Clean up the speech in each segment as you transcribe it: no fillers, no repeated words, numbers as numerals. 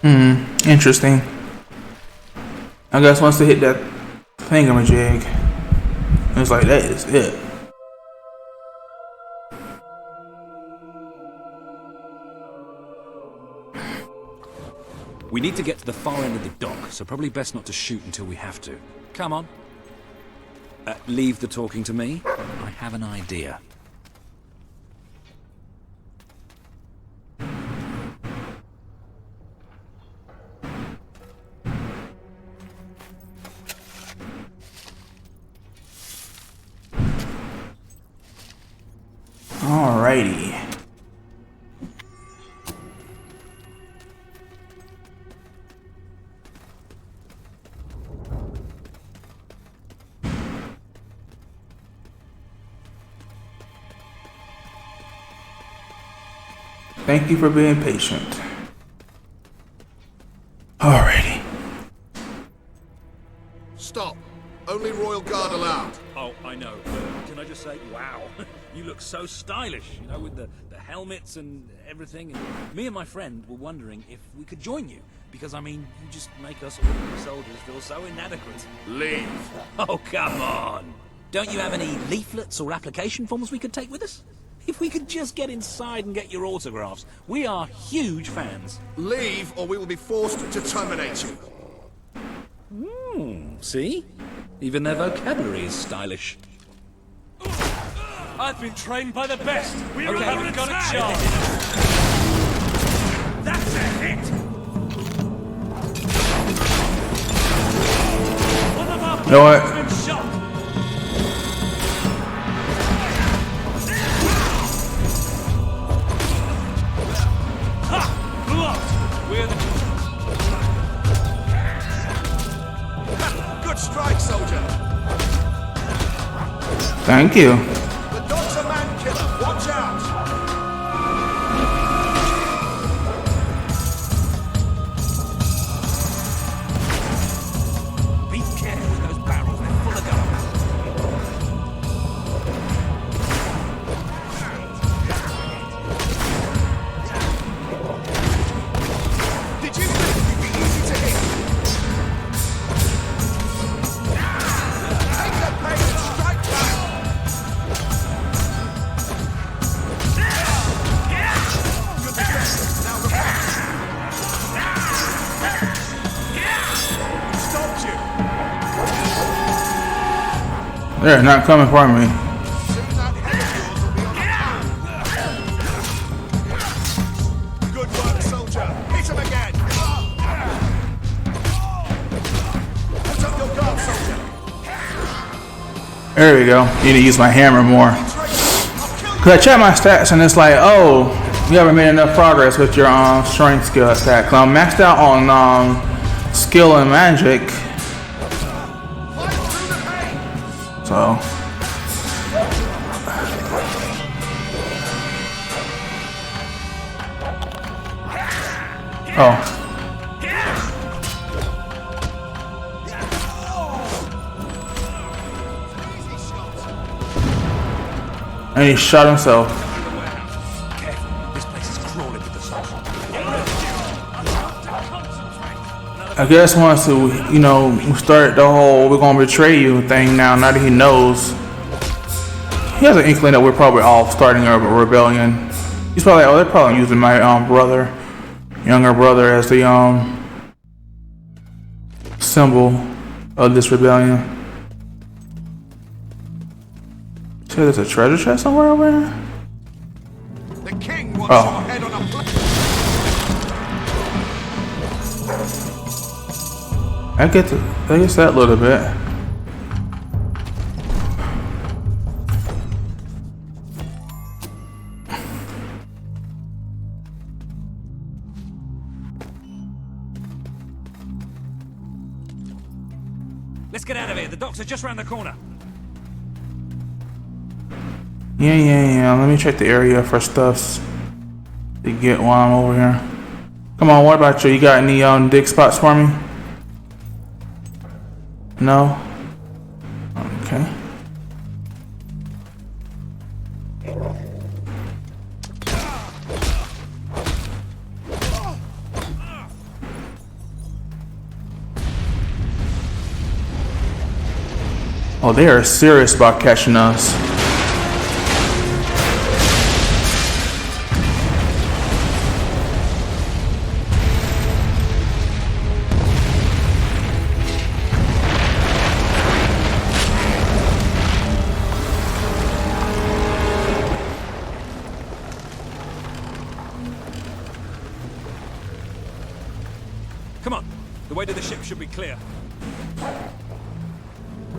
Interesting. I guess once they hit that thingamajig, it's like that is it. We need to get to the far end of the dock, so probably best not to shoot until we have to. Come on. Leave the talking to me. I have an idea. Alrighty. Thank you for being patient. Alrighty. Stop. Only Royal Guard allowed. Oh, I know. Can I just say, wow, you look so stylish, you know, with the helmets and everything. And me and my friend were wondering if we could join you, because, I mean, you just make us ordinary soldiers feel so inadequate. Leave. Oh, come on. Don't you have any leaflets or application forms we could take with us? If we could just get inside and get your autographs. We are huge fans. Leave, or we will be forced to terminate you. See? Even their vocabulary is stylish. I've been trained by the best. We Okay. haven't got a chance. That's a hit. One of our You know what? has been shot. Ha! Blocked. We're the Good strike, soldier. Thank you. The dog's a man killer. Watch out. Be careful with those barrels, they're full of guns. Did you think you'd be easy to hit? Take the pain and strike back. Good defense. Now repent. Stopped you. They're not coming for me. Soon that head of yours will be on a pound. Good work, soldier. Hit him again. Put up your guard, soldier. There we go. Need to use my hammer more. Cause I check my stats and it's like, oh, you haven't made enough progress with your strength skill stat. Cause I'm maxed out on skill and magic. Fight through the pain. So oh. And he shot himself. Careful, this place is crawling with the soldiers. I guess once we, we start the whole "we're gonna betray you" thing now that he knows, he has an inkling that we're probably all starting a rebellion. He's probably, oh, they're probably using my younger brother, as the symbol of this rebellion. So there's a treasure chest somewhere over here. The king wants your head on a plate. I get that a little bit. Let's get out of here. The docks are just round the corner. Yeah. Let me check the area for stuffs to get while I'm over here. Come on, what about you? You got any dig spots for me? No? Okay. Oh, they are serious about catching us. Come on. The way to the ship should be clear.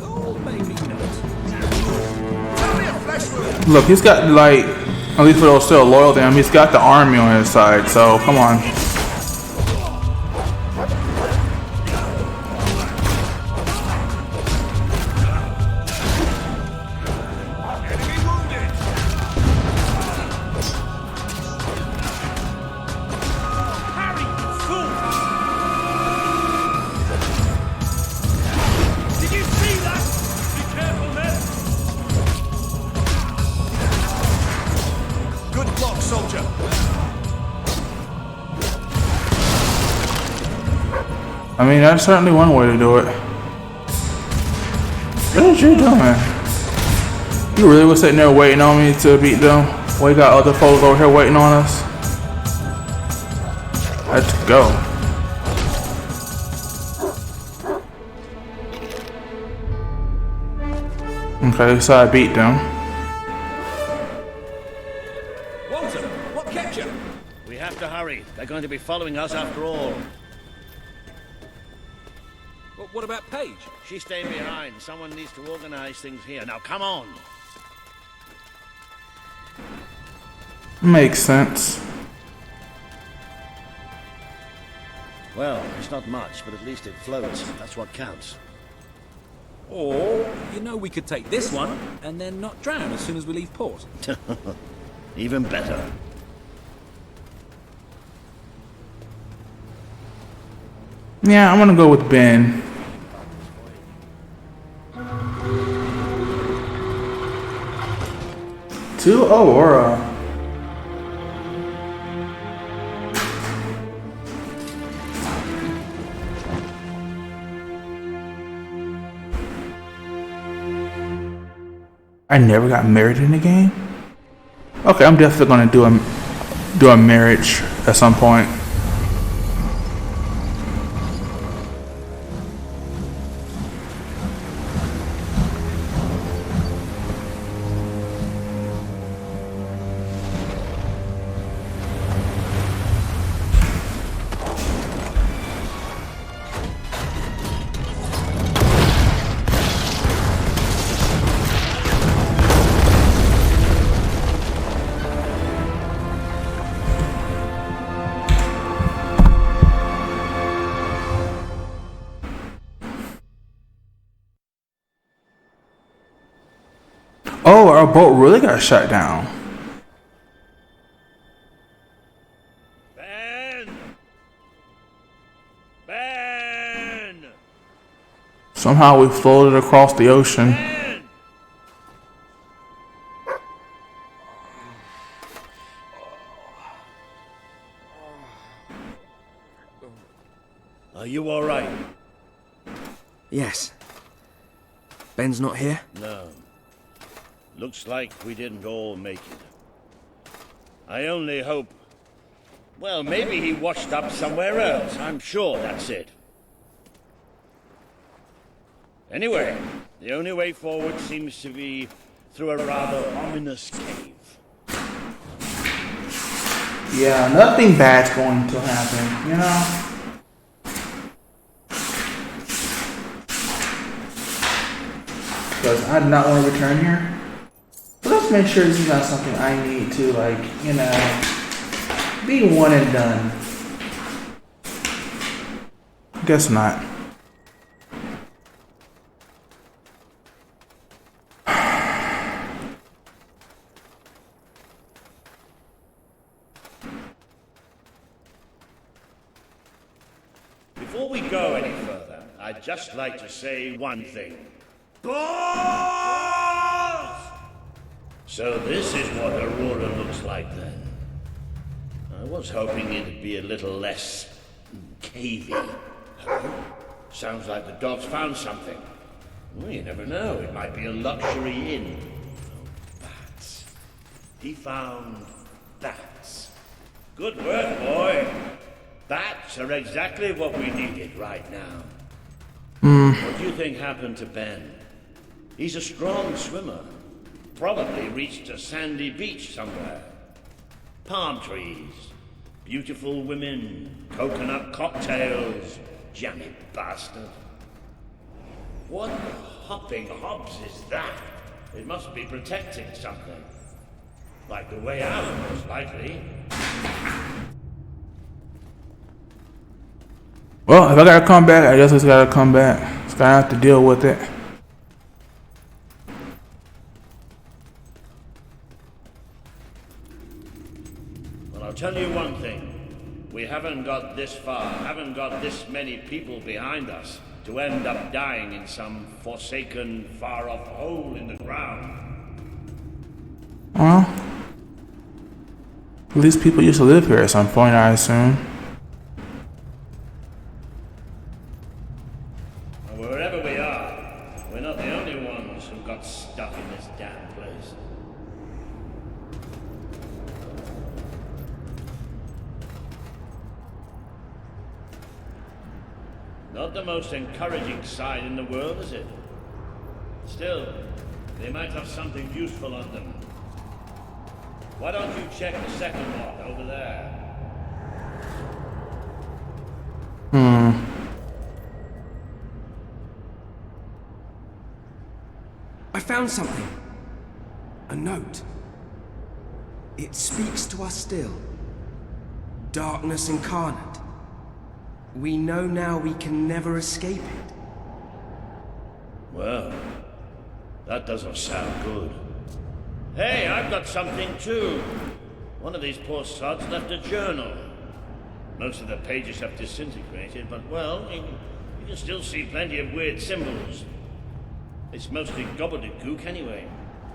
Oh, maybe not. Tell me a flesh wound. Look, he's got, like, at least for those still loyal to him, he's got the army on his side, so come on. Enemy wounded. Harry, fool! Did you see that? Be careful, men! Good block, soldier. I mean, that's certainly one way to do it. What is you doing? You really was sitting there waiting on me to beat them? We got other foes over here waiting on us. Let's go. Okay, so I beat them. Walter, what kept you? We have to hurry. They're going to be following us after all. What about Paige? She's staying behind. Someone needs to organize things here. Now, come on. Makes sense. Well, it's not much, but at least it floats. That's what counts. Or, you know, we could take this one and then not drown as soon as we leave port. Even better. Yeah, I'm gonna go with Ben. To Aurora. I never got married in the game. Okay, I'm definitely gonna do a marriage at some point. Oh, our boat really got shut down. Ben! Ben! Somehow we floated across the ocean. Ben! Are you all right? Yes. Ben's not here? No. Looks like we didn't all make it. I only hope... Well, maybe he washed up somewhere else. I'm sure that's it. Anyway, the only way forward seems to be through a rather ominous cave. Yeah, nothing bad's going to happen, you know? Because I do not want to return here. But let's make sure this is not something I need to, like, you know, be one and done. Guess not. Before we go any further, I'd just like to say one thing. Balls! So this is what Aurora looks like then. I was hoping it'd be a little less cavey. Sounds like the dogs found something. Well, you never know. It might be a luxury inn. Bats. He found bats. Good work, boy. Bats are exactly what we needed right now. What do you think happened to Ben? He's a strong swimmer. Probably reached a sandy beach somewhere. Palm trees, beautiful women, coconut cocktails. Jammy bastard. What the hopping hobs is that? It must be protecting something. Like the way out, most likely. Well, if I gotta come back, I guess I just gotta come back. Just gotta have to deal with it. Well, I'll tell you one thing. We haven't got this far, haven't got this many people behind us to end up dying in some forsaken, far-off hole in the ground. Well, at least people used to live here at some point, I assume. And wherever we are, we're not the only ones who got stuck in this damn place. Not the most encouraging sign in the world, is it? Still, they might have something useful on them. Why don't you check the second lot over there? I found something. A note. It speaks to us still. Darkness incarnate. We know now we can never escape it. Well, that doesn't sound good. Hey, I've got something too. One of these poor sods left a journal. Most of the pages have disintegrated, but well, you can still see plenty of weird symbols. It's mostly gobbledygook anyway.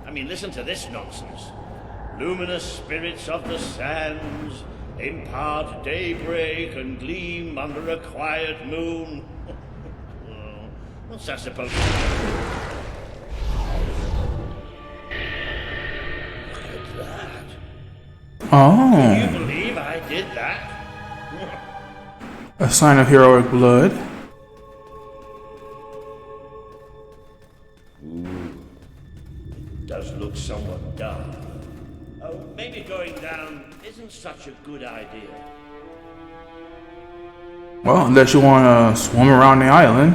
I mean, listen to this nonsense. Luminous spirits of the sands impart daybreak and gleam under a quiet moon. Oh, what's that supposed to be? Look at that. Oh, Can you believe I did that? a sign of heroic blood. It does look somewhat dark. Oh, maybe going down isn't such a good idea. Well, unless you want to swim around the island.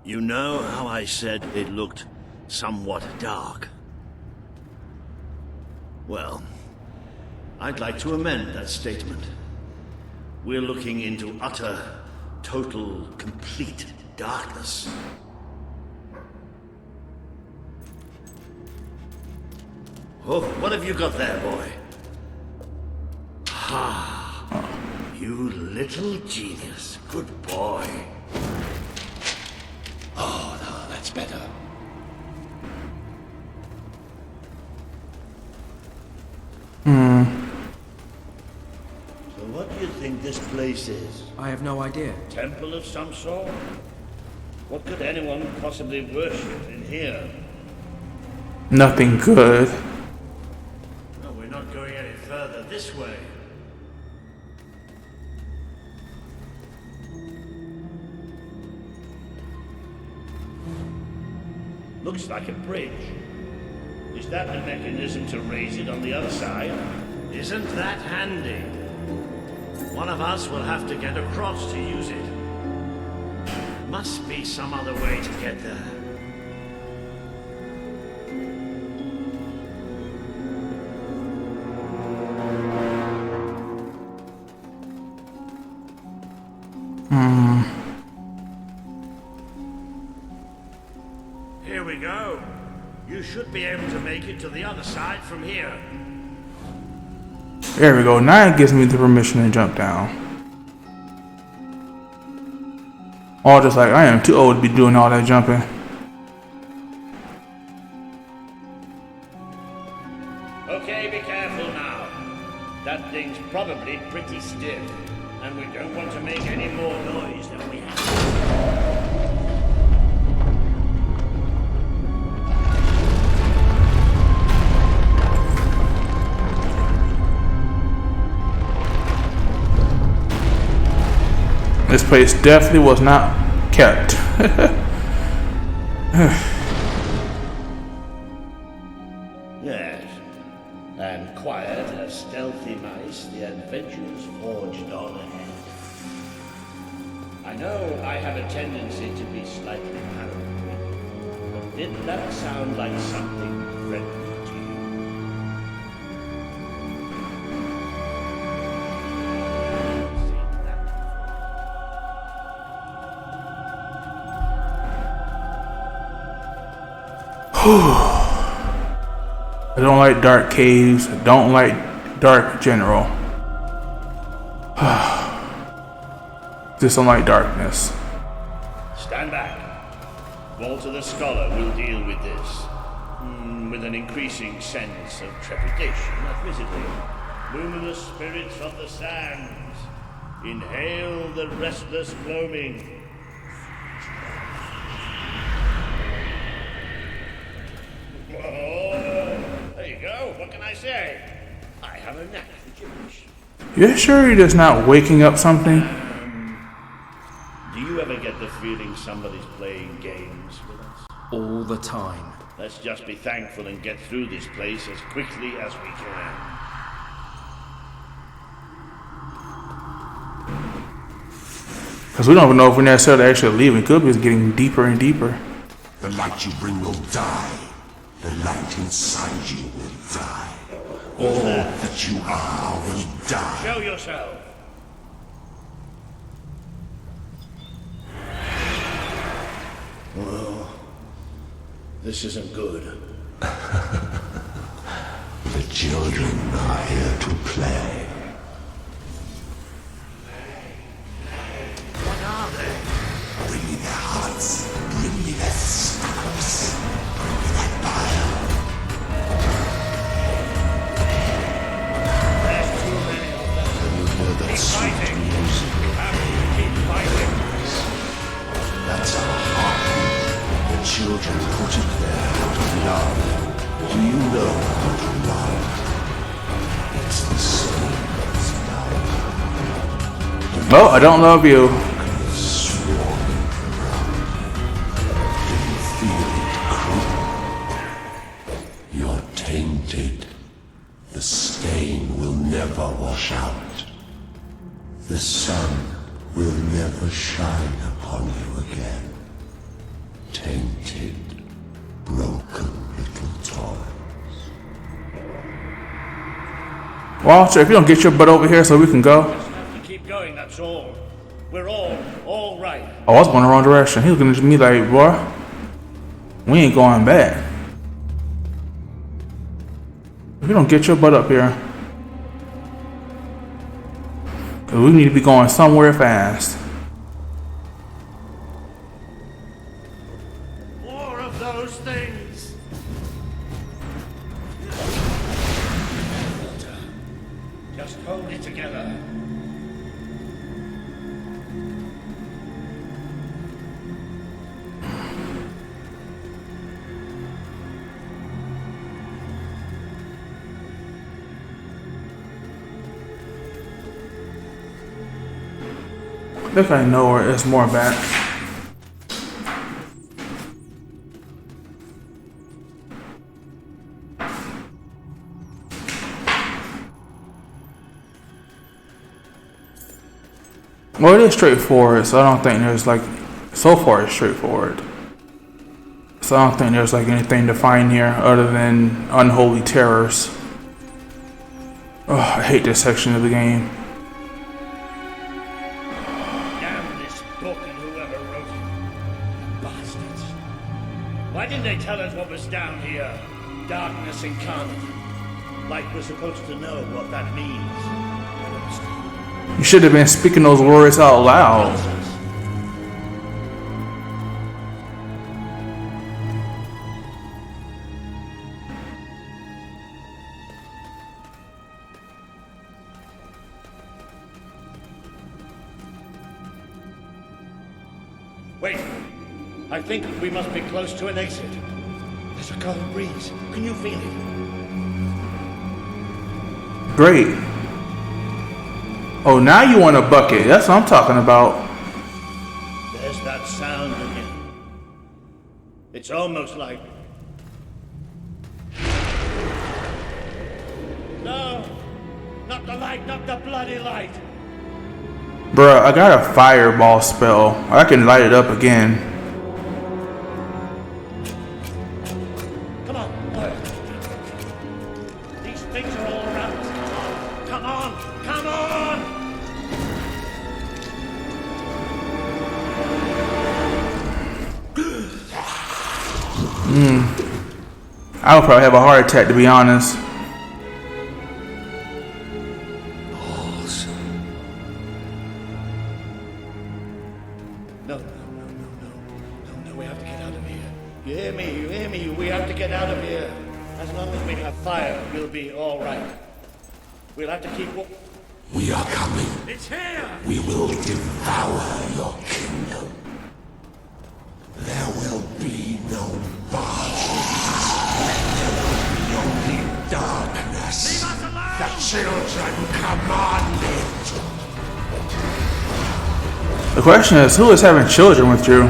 You know how I said it looked somewhat dark? Well, I'd like to amend that statement. We're looking into utter, total, complete darkness. Oh, what have you got there, boy? Ah, you little genius. Good boy. Oh, no, that's better. So what do you think this place is? I have no idea. Temple of some sort? What could anyone possibly worship in here? Nothing good. No, we're not going any further this way. Looks like a bridge. Is that the mechanism to raise it on the other side? Isn't that handy? One of us will have to get across to use it. Must be some other way to get there. Here we go. You should be able to make it to the other side from here. There we go. Now it gives me the permission to jump down. All just like I am too old to be doing all that jumping. Okay, be careful. definitely pretty stiff, and we don't want to make any more noise than we have. This place definitely was not kept. Yes, and quiet as stealthy mice, the adventurers forged on ahead. I know I have a tendency to be slightly paranoid, but didn't that sound like something friendly to you? Seen that I don't like dark caves. I don't like dark in general. Just don't like darkness. Stand back. Walter the Scholar will deal with this. With an increasing sense of trepidation, admittedly. Luminous spirits of the sands, inhale the restless gloaming. Oh, there you go. What can I say? I have a knack for gibberish. You sure you're just not waking up something? Do you ever get the feeling somebody's playing games with us? All the time. Let's just be thankful and get through this place as quickly as we can. Because we don't even know if we're necessarily actually leaving. It could be getting deeper and deeper. The light you bring will die. The light inside you will die. All that you are will die. Show yourself. Well, this isn't good. The children are here to play. What are they? Bring me their hearts. Bring me their stomachs. Bring me that fire. There's too many of them. And you hear that Keep sweet fighting. music. Keep fighting. That's our heartbeat. The children put it there out of love. Do you know how to love? It's the same as love. Oh, I don't love you. Swarming around. Do you feel it creep? You're tainted. The stain will never wash out. The sun will never shine upon you again. Tainted, broken little toys. Walter, if you don't get your butt over here so we can go. Just have to keep going, that's all. We're all right. Oh, I was going the wrong direction. He was looking at me like, boy, we ain't going back. If you don't get your butt up here. Because we need to be going somewhere fast. More of those things. Just hold it together. I think I know where it's more back. Well, it is straightforward, so I don't think there's like, so far it's straightforward. So I don't think there's like anything to find here other than unholy terrors. Oh, I hate this section of the game. Damn this book and whoever wrote it. Bastards. Why didn't they tell us what was down here? Darkness incarnate. Like we're supposed to know what that means. You should have been speaking those words out loud. Wait. I think we must be close to an exit. There's a cold breeze. Can you feel it? Great. Oh, now you want a bucket. That's what I'm talking about. There's that sound again. It's almost like... No! Not the light, not the bloody light! Bruh, I got a fireball spell. I can light it up again. Come on, boy. These things are all around us. Come on, come on! I would probably have a heart attack, to be honest. No, we have to get out of here. You hear me? We have to get out of here. As long as we have fire, we'll be all right. We'll have to keep... We are coming. It's here! We will devour your kingdom. There will be no bodies. There will be only darkness. Leave us alone! The children command it. The question is, who is having children with you?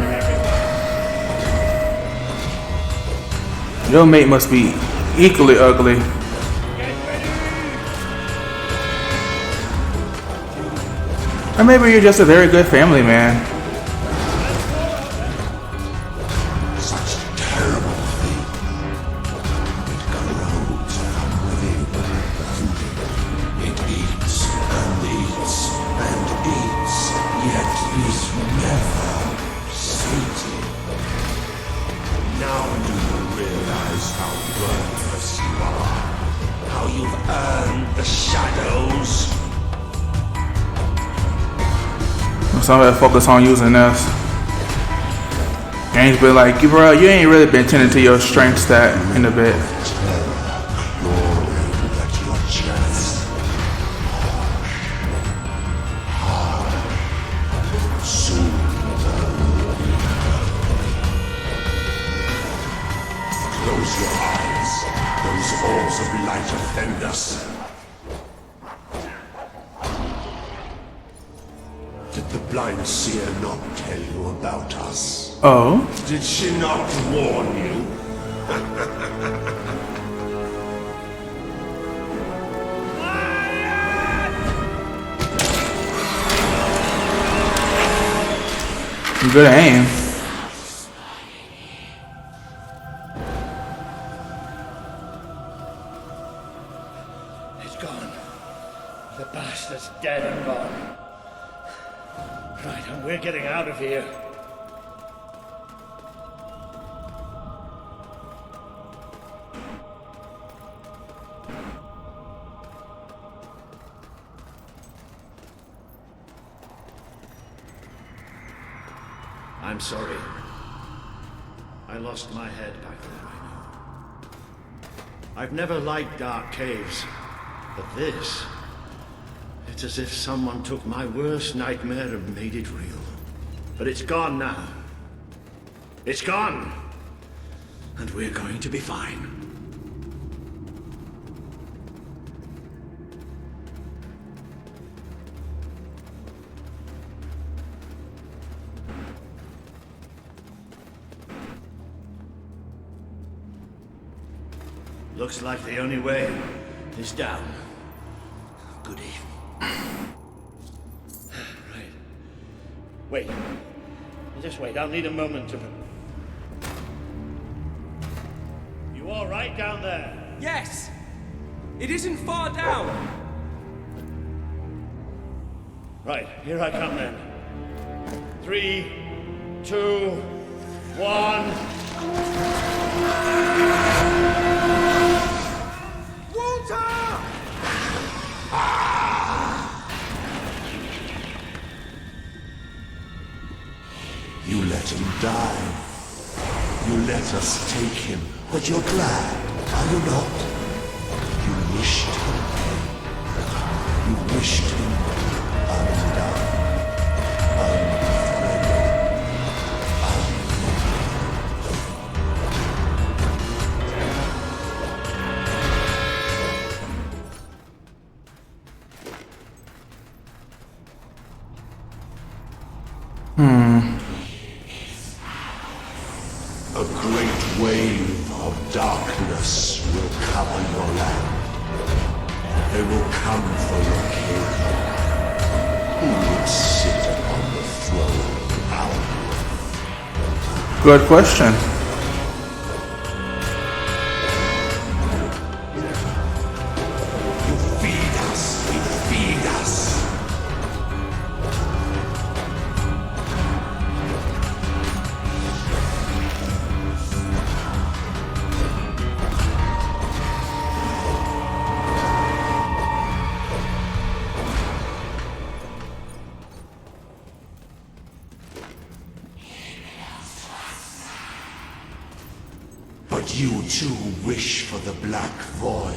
Your mate must be equally ugly. Or maybe you're just a very good family man. Such terrible thing. It grows from within. It eats and eats and eats, yet is never sated. Now do you realize how worthless you are? How you've earned the shadows? So I'm gonna focus on using this. Game's been like, bro, you ain't really been tending to your strength stat in a bit. Close your eyes. Those orbs of light offend us. Did the blind seer not tell you about us? Oh, Did she not warn you? good aim. It's gone. The bastard's dead and gone. Right, and we're getting out of here. I'm sorry. I lost my head back there, I know. I've never liked dark caves, but this... It's as if someone took my worst nightmare and made it real. But it's gone now. It's gone! And we're going to be fine. Looks like the only way is down. Goody. Right. Wait. Just wait. I'll need a moment to... You all right down there? Yes! It isn't far down! Right. Here I come then. 3, 2, 1... You let him die. You let us take him, but you're glad, are you not? You wished him. You wished him undone, unfriended. A great wave of darkness will cover your land. They will come for your king. Who will sit upon the throne of power? Good question. You feed us, you feed us. But you too wish for the Black Void.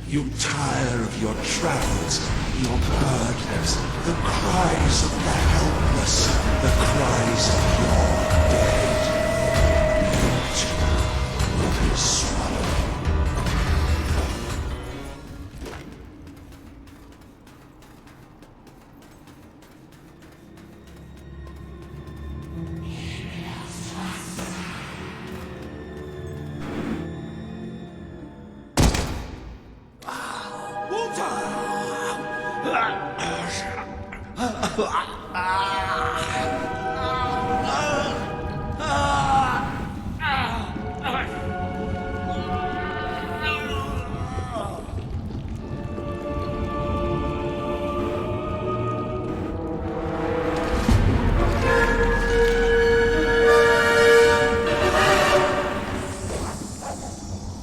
You tire of your travels, your burdens, the cries of the helpless, the cries of your dead. You too will be swallowed.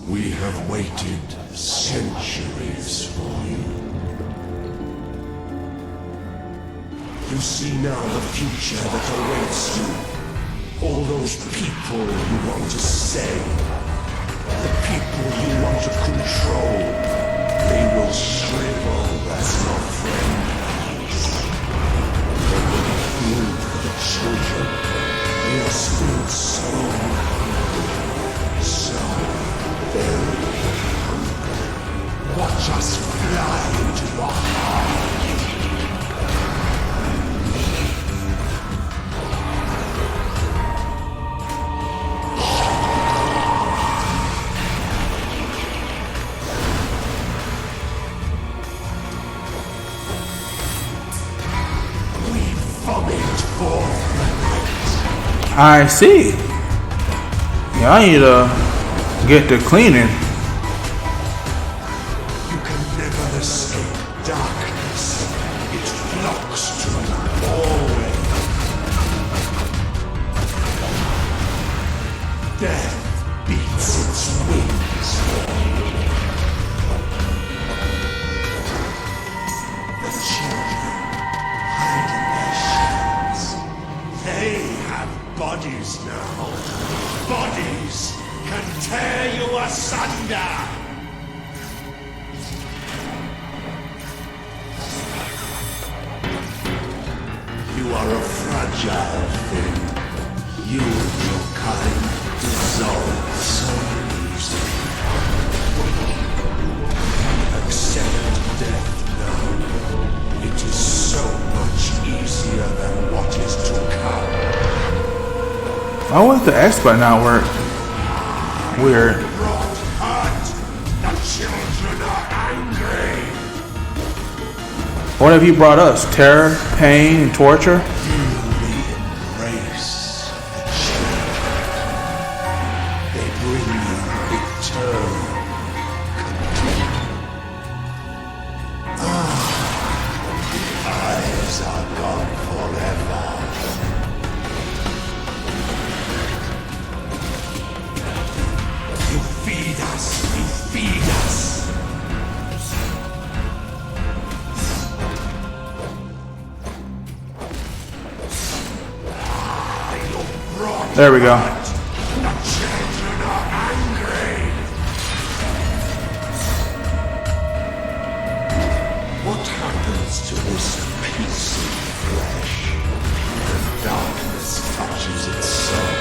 We have waited centuries for you. You see now the future that awaits you. All those people you want to save, the people you want to control, they will shrivel as your friends. There will be food for the children. They are still so hungry, so very hungry. Watch us fly into your heart. I see. Yeah, I need to get to cleaning. You can never escape darkness. It flocks to you always. Death beats its wings for you. The children hide in their shells. They have bodies now. Bodies can tear you asunder. You are a fragile thing. You and your kind dissolve so easily. Accept death now. It is so much easier than what is to come. Why would the X button not work? Weird. Brought hurt. The children are angry. What have you brought us? Terror, pain, and torture? Feel the embrace of the children. They bring you eternal content. Eyes are gone forever. You feed us, you feed us. There we go. The children are angry. What happens to this piece of flesh when darkness touches its soul?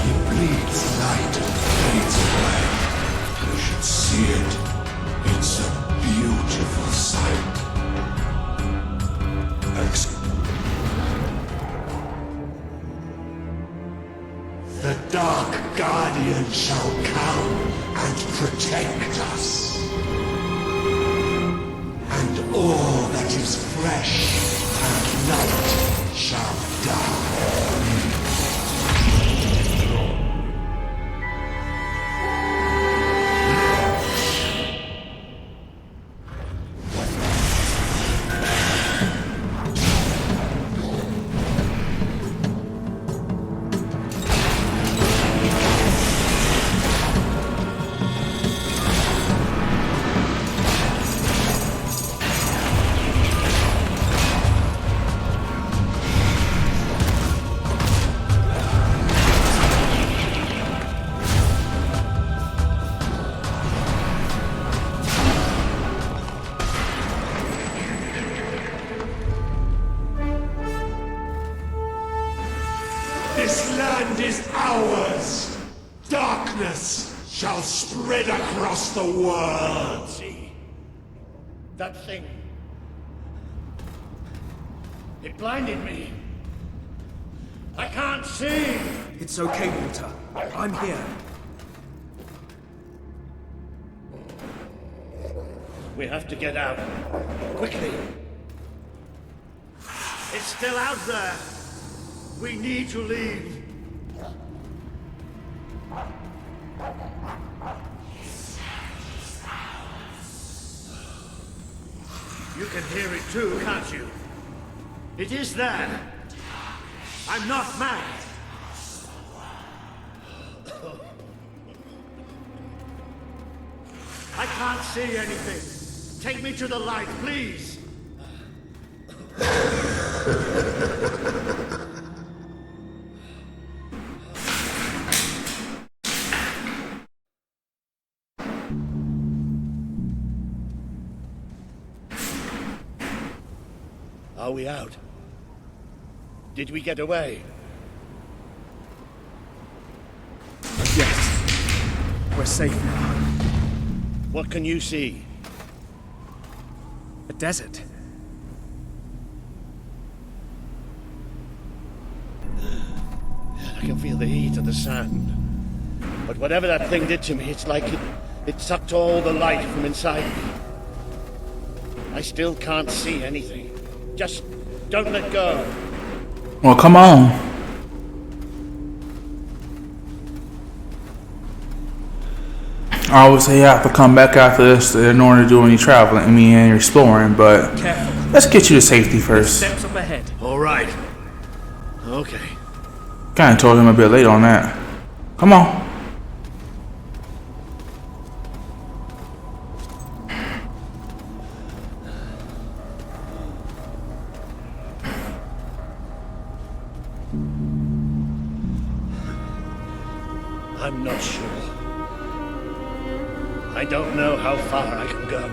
He bleeds light and fades away. You should see it. It's a beautiful sight. guardian shall come and protect us. And all that is fresh and light shall die. This land is ours! Darkness shall spread across the world! See? That thing. It blinded me. I can't see! It's okay, Walter. I'm here. We have to get out. Quickly. It's still out there. We need to leave. You can hear it too, can't you? It is there. I'm not mad. I can't see anything. Take me to the light, please. Are we out? Did we get away? Yes. We're safe now. What can you see? A desert. I can feel the heat of the sand. But whatever that thing did to me, it's like it sucked all the light from inside me. I still can't see anything. Just don't let go. Well, come on. I always say you have to come back after this in order to do any traveling, and exploring, but Careful. let's get you to safety first. Steps up ahead. All right. Okay. Kinda told him a bit late on that. Come on. I'm not sure. I don't know how far I can go.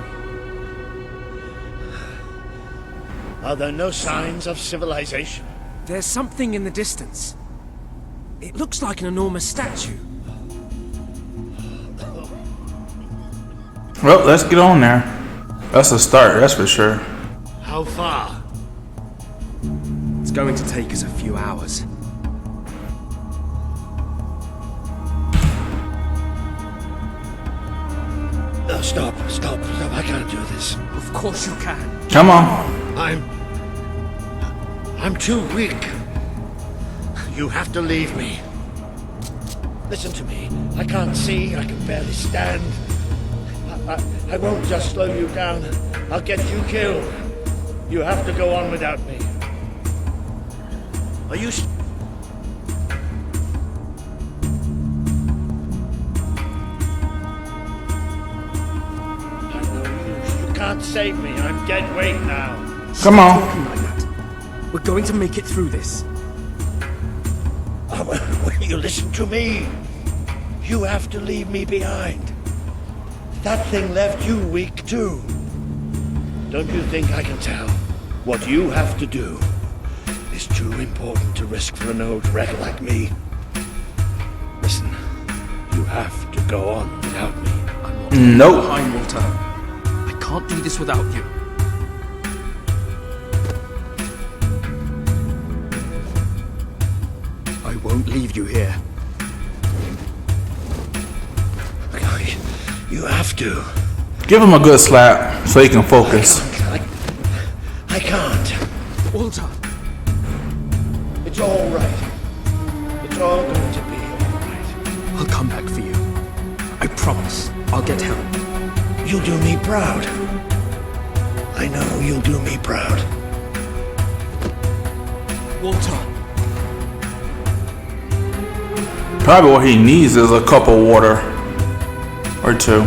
Are there no signs of civilization? There's something in the distance. It looks like an enormous statue. Well, let's get on there. That's a start, that's for sure. How far? It's going to take us a few hours. No, stop. I can't do this. Of course you can. Come on. I'm too weak. You have to leave me. Listen to me. I can't see. I can barely stand. I won't just slow you down. I'll get you killed. You have to go on without me. Are you... You can't save me. I'm dead weight now. Come on. Talking like that. We're going to make it through this. Oh, will you listen to me? You have to leave me behind. That thing left you weak too. Don't you think I can tell? What you have to do is too important to risk for an old wreck like me. Listen, you have to go on without me. I'm not Nope. behind, Walter. I can't do this without you. I won't leave you here. You have to. Give him a good slap so he can focus. I can't. Walter! It's all right. It's all going to be all right. I'll come back for you. I promise. I'll get help. You'll do me proud. I know you'll do me proud. Walter! Probably what he needs is a cup of water or two.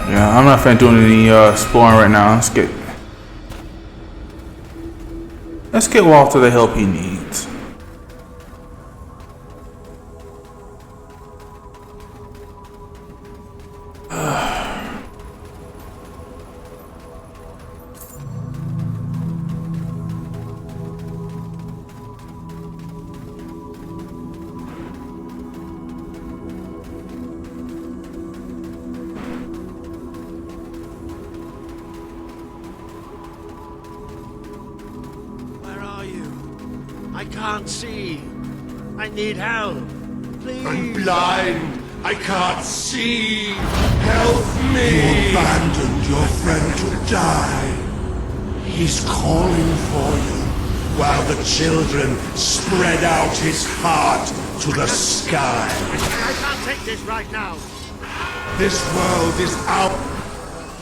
Yeah, I'm not finna do any exploring right now. Let's get Walter the help he needs. Where are you? I can't see. I need help. Please. I'm blind. I can't see. Help me. You abandoned your friend to die. He's calling for you while the children spread out his heart to the sky. I can't take this right now. This world is out.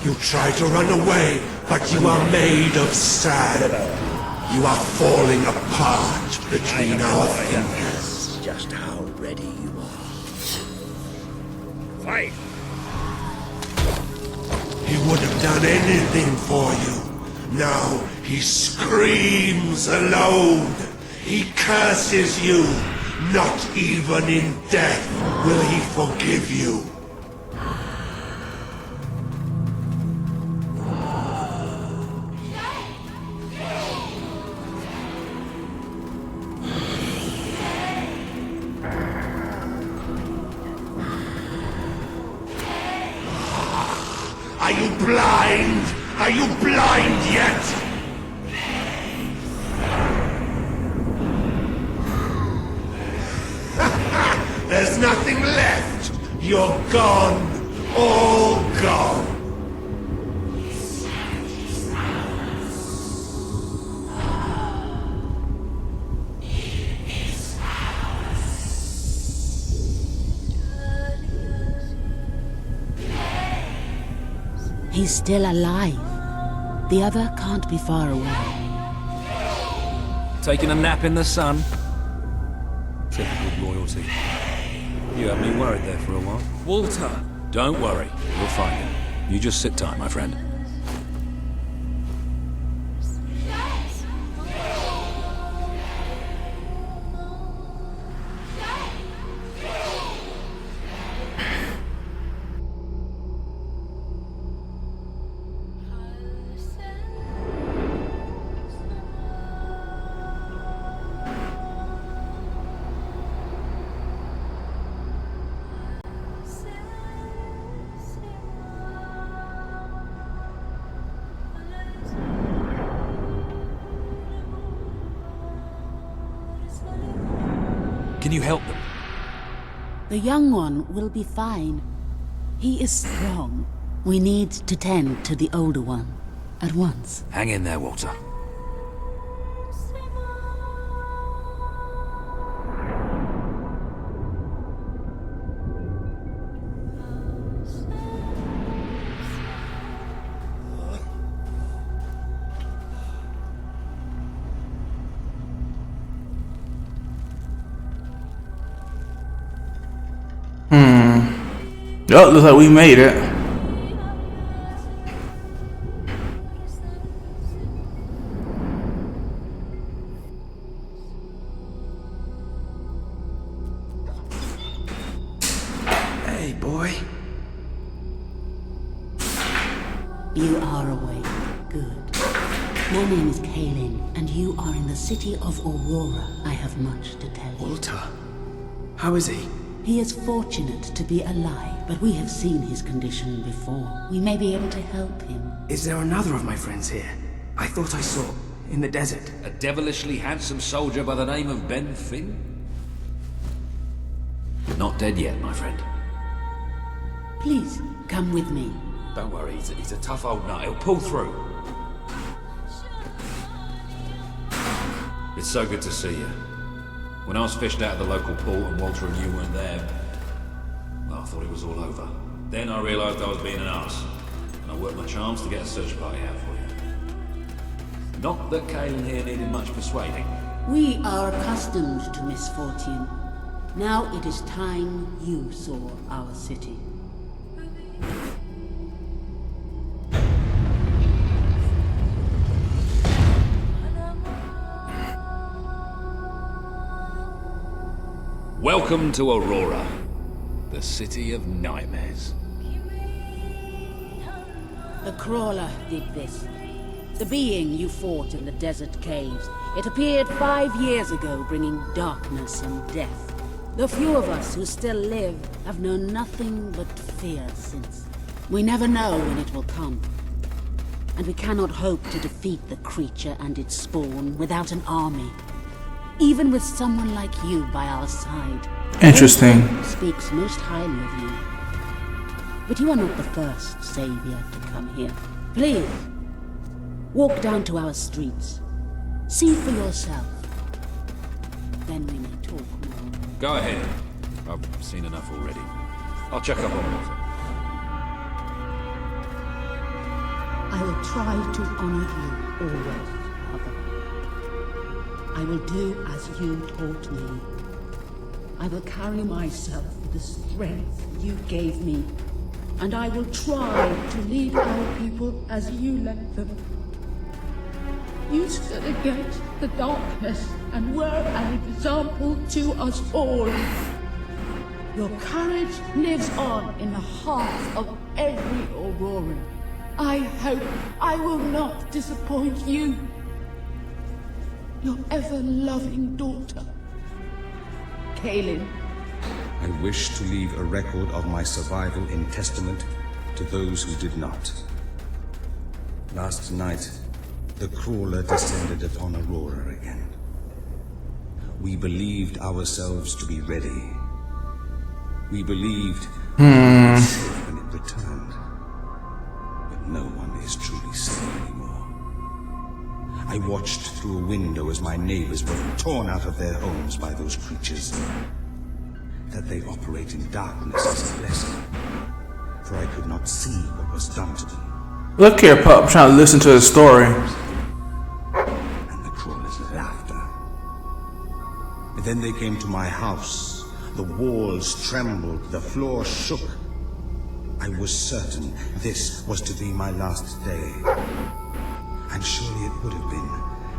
You try to run away, but you are made of sand. You are falling apart between our fingers. Just how ready you are. Fight. He would have done anything for you. Now he screams alone. He curses you. Not even in death will he forgive you. Are you blind? Are you blind yet? There's nothing left. You're gone. All gone. He's still alive. The other can't be far away. Taking a nap in the sun? Typical loyalty. You had me worried there for a while. Walter! Don't worry, you'll find him. You just sit tight, my friend. Can you help them? The young one will be fine. He is strong. We need to tend to the older one at once. Hang in there, Walter. Yup, looks like we made it. Hey, boy. You are awake. Good. My name is Kaelin, and you are in the city of Aurora. I have much to tell you. Walter. How is he? He is fortunate to be alive, but we have seen his condition before. We may be able to help him. Is there another of my friends here? I thought I saw in the desert. A devilishly handsome soldier by the name of Ben Finn? not dead yet, my friend. Please, come with me. Don't worry, he's a tough old nut. He'll pull through. It's so good to see you. When I was fished out of the local port and Walter and you weren't there, well, I thought it was all over. Then I realised I was being an arse, and I worked my charms to get a search party out for you. Not that Caelan here needed much persuading. We are accustomed to misfortune. Now it is time you saw our city. Welcome to Aurora, the city of nightmares. The crawler did this. The being you fought in the desert caves. It appeared 5 years ago, bringing darkness and death. The few of us who still live have known nothing but fear since. We never know when it will come. And we cannot hope to defeat the creature and its spawn without an army. Even with someone like you by our side. Interesting. Fable speaks most highly of you. But you are not the first savior to come here. Please, walk down to our streets. See for yourself. Then we may talk more. Go ahead. I've seen enough already. I'll check up on Walter. I will try to honor you always, Father. I will do as you taught me. I will carry myself with the strength you gave me. And I will try to lead our people as you led them. You stood against the darkness and were an example to us all. Your courage lives on in the hearts of every Auroran. I hope I will not disappoint you. Your ever-loving daughter, Caelan. I wish to leave a record of my survival in testament to those who did not. Last night, the crawler descended upon Aurora again. We believed ourselves to be ready. We believed we would be safe when it returned. But no one is truly safe anymore. I watched through a window as my neighbors were torn out of their homes by those creatures. That they operate in darkness is a blessing, for I could not see what was done to them. Look here, pup. I'm trying to listen to the story. And the crawler's laughter. And then they came to my house. The walls trembled, the floor shook. I was certain this was to be my last day. And surely it would have been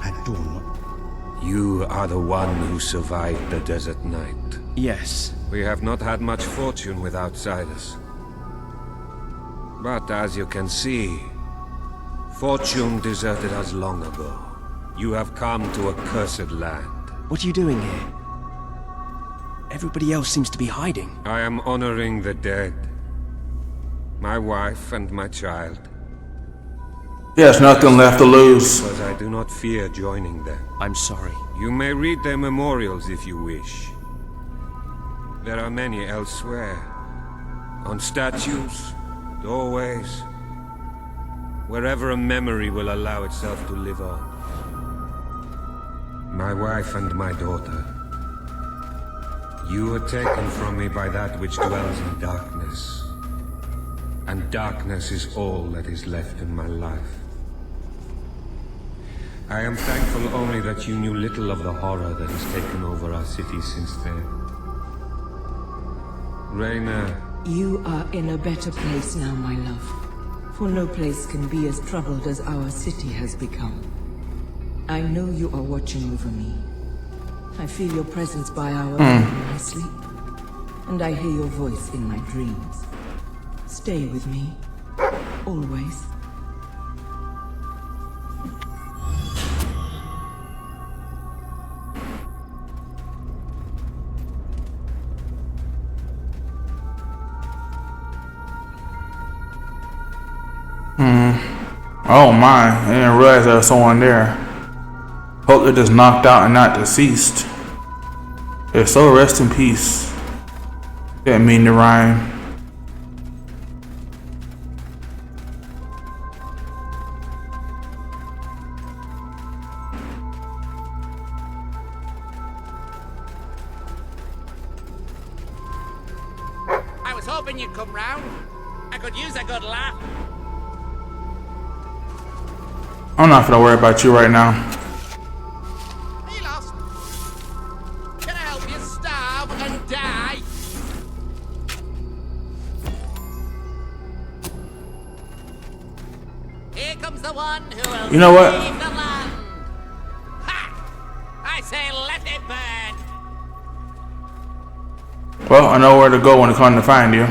had dawn not. You are the one who survived the desert night. Yes. We have not had much fortune with outsiders. But as you can see, fortune deserted us long ago. You have come to a cursed land. What are you doing here? Everybody else seems to be hiding. I am honoring the dead. My wife and my child. There's nothing left to lose. Because I do not fear joining them. I'm sorry. You may read their memorials if you wish. There are many elsewhere. On statues, doorways, wherever a memory will allow itself to live on. My wife and my daughter. You were taken from me by that which dwells in darkness. And darkness is all that is left in my life. I am thankful only that you knew little of the horror that has taken over our city since then. Reina. You are in a better place now, my love. For no place can be as troubled as our city has become. I know you are watching over me. I feel your presence by our bed when I sleep. And I hear your voice in my dreams. Stay with me. Always. Oh my, I didn't realize there was someone there. Hope they're just knocked out and not deceased. If so, rest in peace. Didn't mean to rhyme. I was hoping you'd come round. I could use a good laugh. I'm not gonna worry about you right now. Are you lost? Can I help you starve and die? Here comes the one who will You know what? save the land. Ha! I say let it burn. Well, I know where to go when it comes to find you.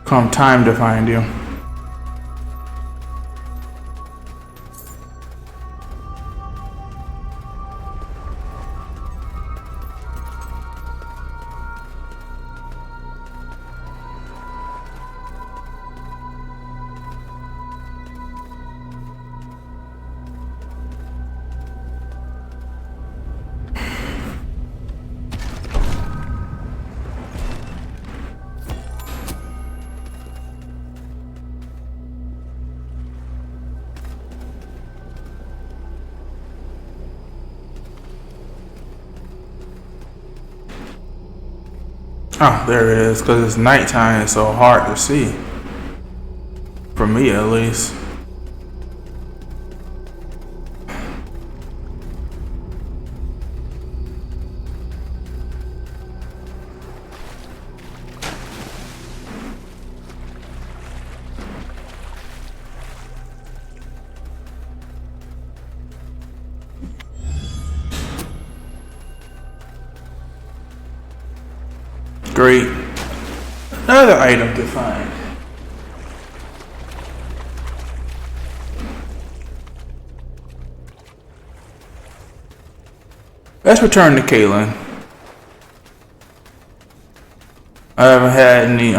Come time to find you. Oh, there it is. Because it's nighttime, it's so hard to see. For me, at least. Great. Another item to find. Let's return to Caitlin. I haven't had any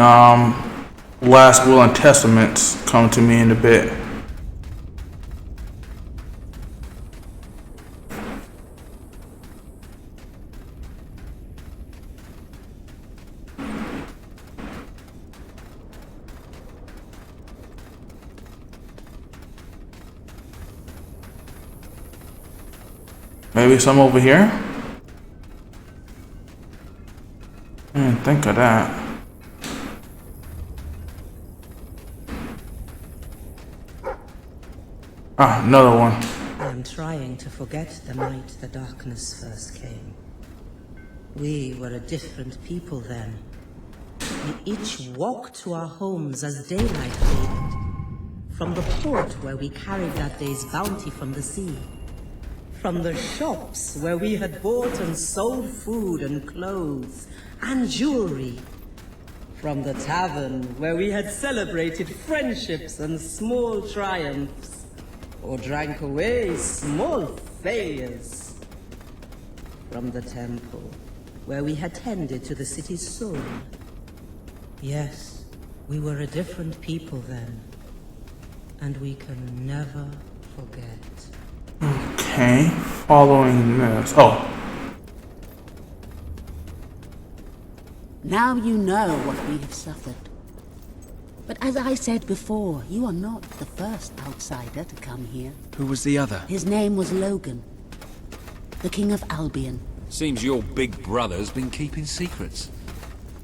last will and testaments come to me in a bit. Maybe some over here? I didn't think of that. Ah, another one. I'm trying to forget the night the darkness first came. We were a different people then. We each walked to our homes as daylight faded. From the port where we carried that day's bounty from the sea. From the shops where we had bought and sold food and clothes and jewelry. From the tavern where we had celebrated friendships and small triumphs. Or drank away small failures. From the temple where we had tended to the city's soul. Yes, we were a different people then. And we can never forget. Okay, following this. Oh. Now you know what we have suffered. But as I said before, you are not the first outsider to come here. Who was the other? His name was Logan, the King of Albion. Seems your big brother's been keeping secrets.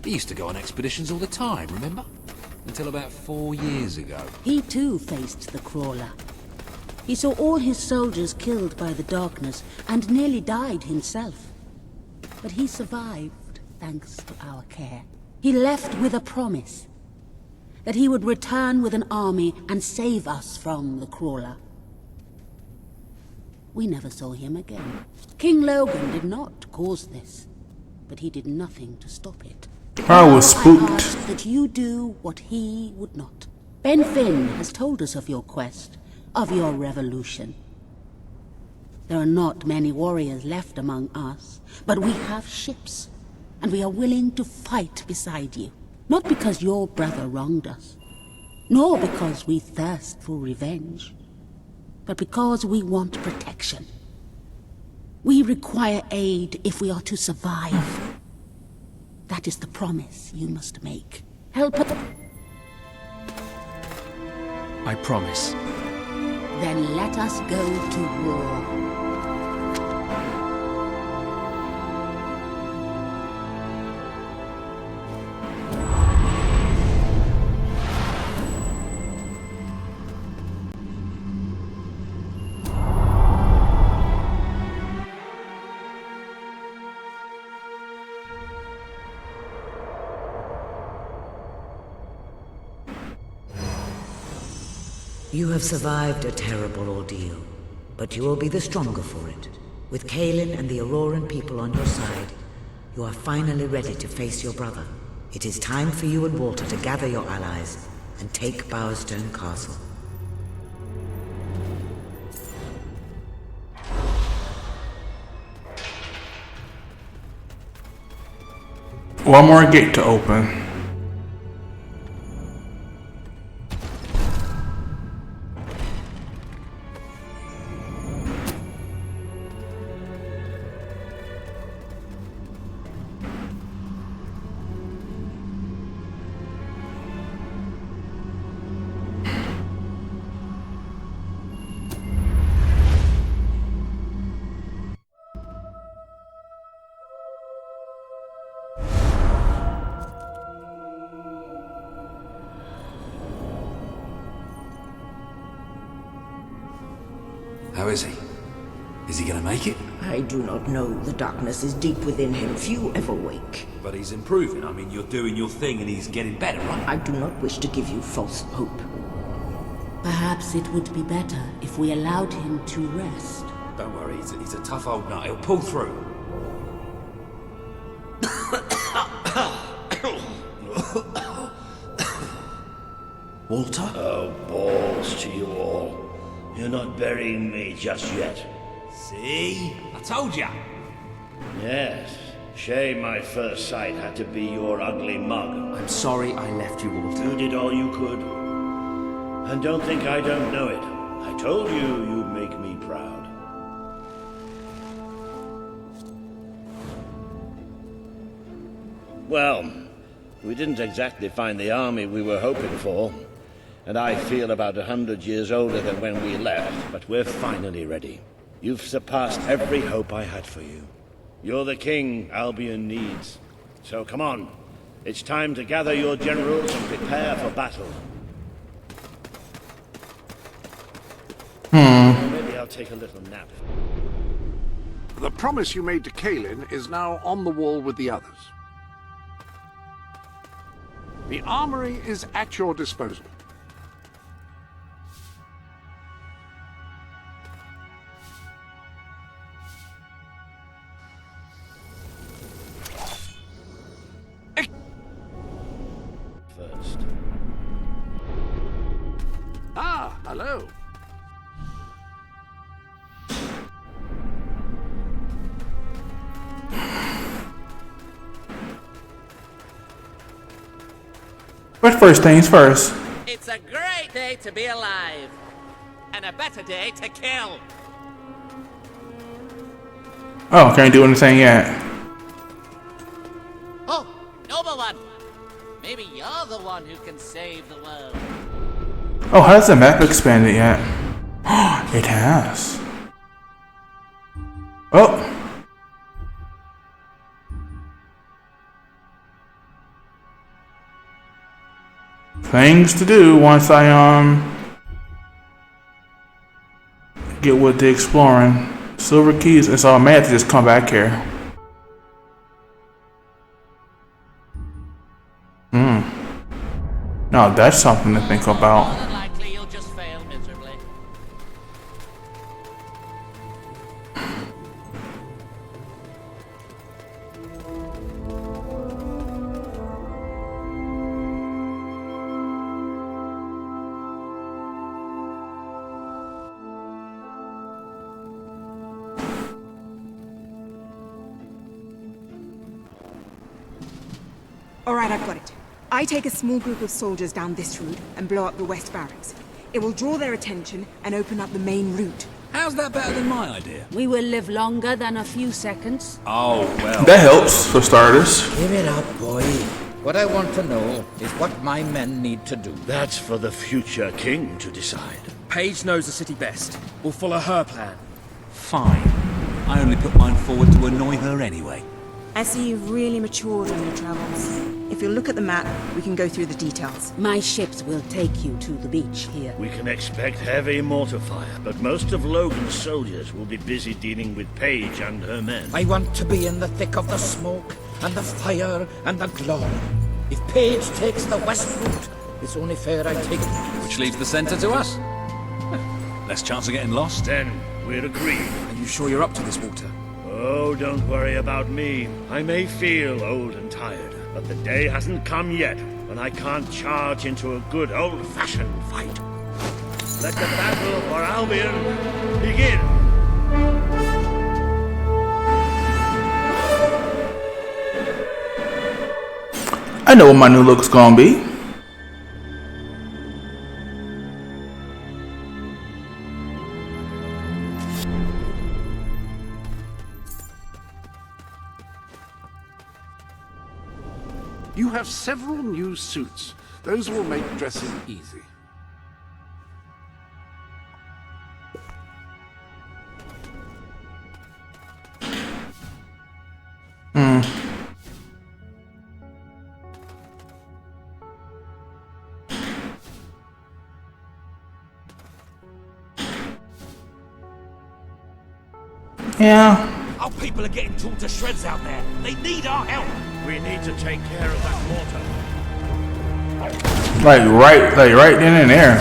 He used to go on expeditions all the time, remember? Until about 4 years ago. He too faced the Crawler. He saw all his soldiers killed by the darkness and nearly died himself. But he survived thanks to our care. He left with a promise that he would return with an army and save us from the Crawler. We never saw him again. King Logan did not cause this, but he did nothing to stop it. I was spooked. I ask that you do what he would not. Ben Finn has told us of your quest, of your revolution. There are not many warriors left among us, but we have ships, and we are willing to fight beside you. Not because your brother wronged us, nor because we thirst for revenge, but because we want protection. We require aid if we are to survive. That is the promise you must make. Help us. I promise. Then let us go to war. You have survived a terrible ordeal, but you will be the stronger for it. With Kaelin and the Auroran people on your side, you are finally ready to face your brother. It is time for you and Walter to gather your allies and take Bowerstone Castle. One more gate to open. How is he? Is he gonna make it? I do not know. The darkness is deep within him. Few ever wake. But he's improving. I mean, you're doing your thing and he's getting better, right? I do not wish to give you false hope. Perhaps it would be better if we allowed him to rest. Don't worry, he's a tough old nut. He'll pull through. Walter? Oh, balls to you all. You're not burying me just yet. See? I told ya. Yes. Shame my first sight had to be your ugly mug. I'm sorry I left you, Walter. You did all you could. And don't think I don't know it. I told you you'd make me proud. Well, we didn't exactly find the army we were hoping for. And I feel about 100 years older than when we left, but we're finally ready. You've surpassed every hope I had for you. You're the king Albion needs. So come on. It's time to gather your generals and prepare for battle. Maybe I'll take a little nap. The promise you made to Kaelin is now on the wall with the others. The armory is at your disposal. First. Ah, hello. But first things first. It's a great day to be alive. And a better day to kill. Oh, can't do anything yet. Oh, noble one. Maybe you're the one who can save the world. Oh, has the map expanded yet? It has. Oh. Things to do once I get with the exploring. Silver keys, and so I may have to just come back here. Now that's something to think about. More than likely you'll just fail miserably. All right, I've got it. I take a small group of soldiers down this route and blow up the west barracks. It will draw their attention and open up the main route. How's that better than my idea? We will live longer than a few seconds. Oh, well. That helps for starters. Give it up, boy. What I want to know is what my men need to do. That's for the future king to decide. Paige knows the city best. We'll follow her plan. Fine. I only put mine forward to annoy her anyway. I see you've really matured in your travels. If you look at the map, we can go through the details. My ships will take you to the beach here. We can expect heavy mortar fire, but most of Logan's soldiers will be busy dealing with Paige and her men. I want to be in the thick of the smoke, and the fire, and the glory. If Paige takes the west route, it's only fair I take it. Which leaves the center to us. Less chance of getting lost. Then we're agreed. Are you sure you're up to this, Walter? Oh, don't worry about me. I may feel old and tired, but the day hasn't come yet when I can't charge into a good old-fashioned fight. Let the battle for Albion begin! I know what my new look's gonna be. You have several new suits. Those will make dressing easy. Yeah. Our people are getting torn to shreds out there. They need our help. We need to take care of that mortar. Like right then and there.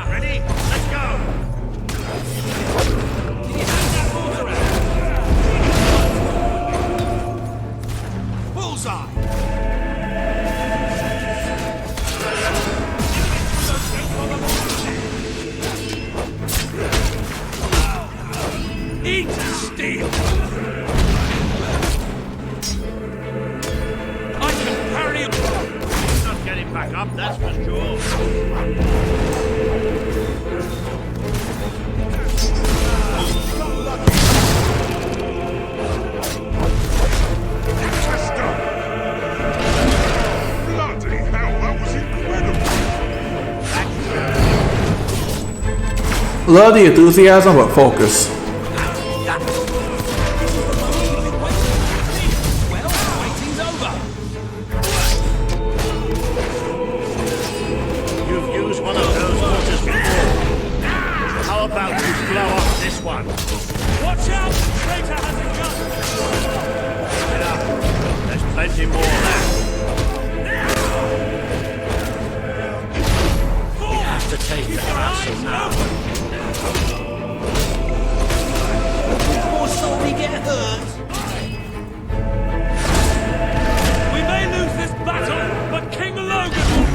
Ready? Let's go! Bullseye! Eat steel. I can parry him. He's not getting back up, that's for sure. Bloody hell, that was incredible! Love the enthusiasm, but focus. You've used one of those mortars before. How about you blow up this one? Watch out! The traitor has a gun! Get up. There's plenty more left. We have to take the castle now. Before somebody get hurt. We may lose this battle, but King Logan will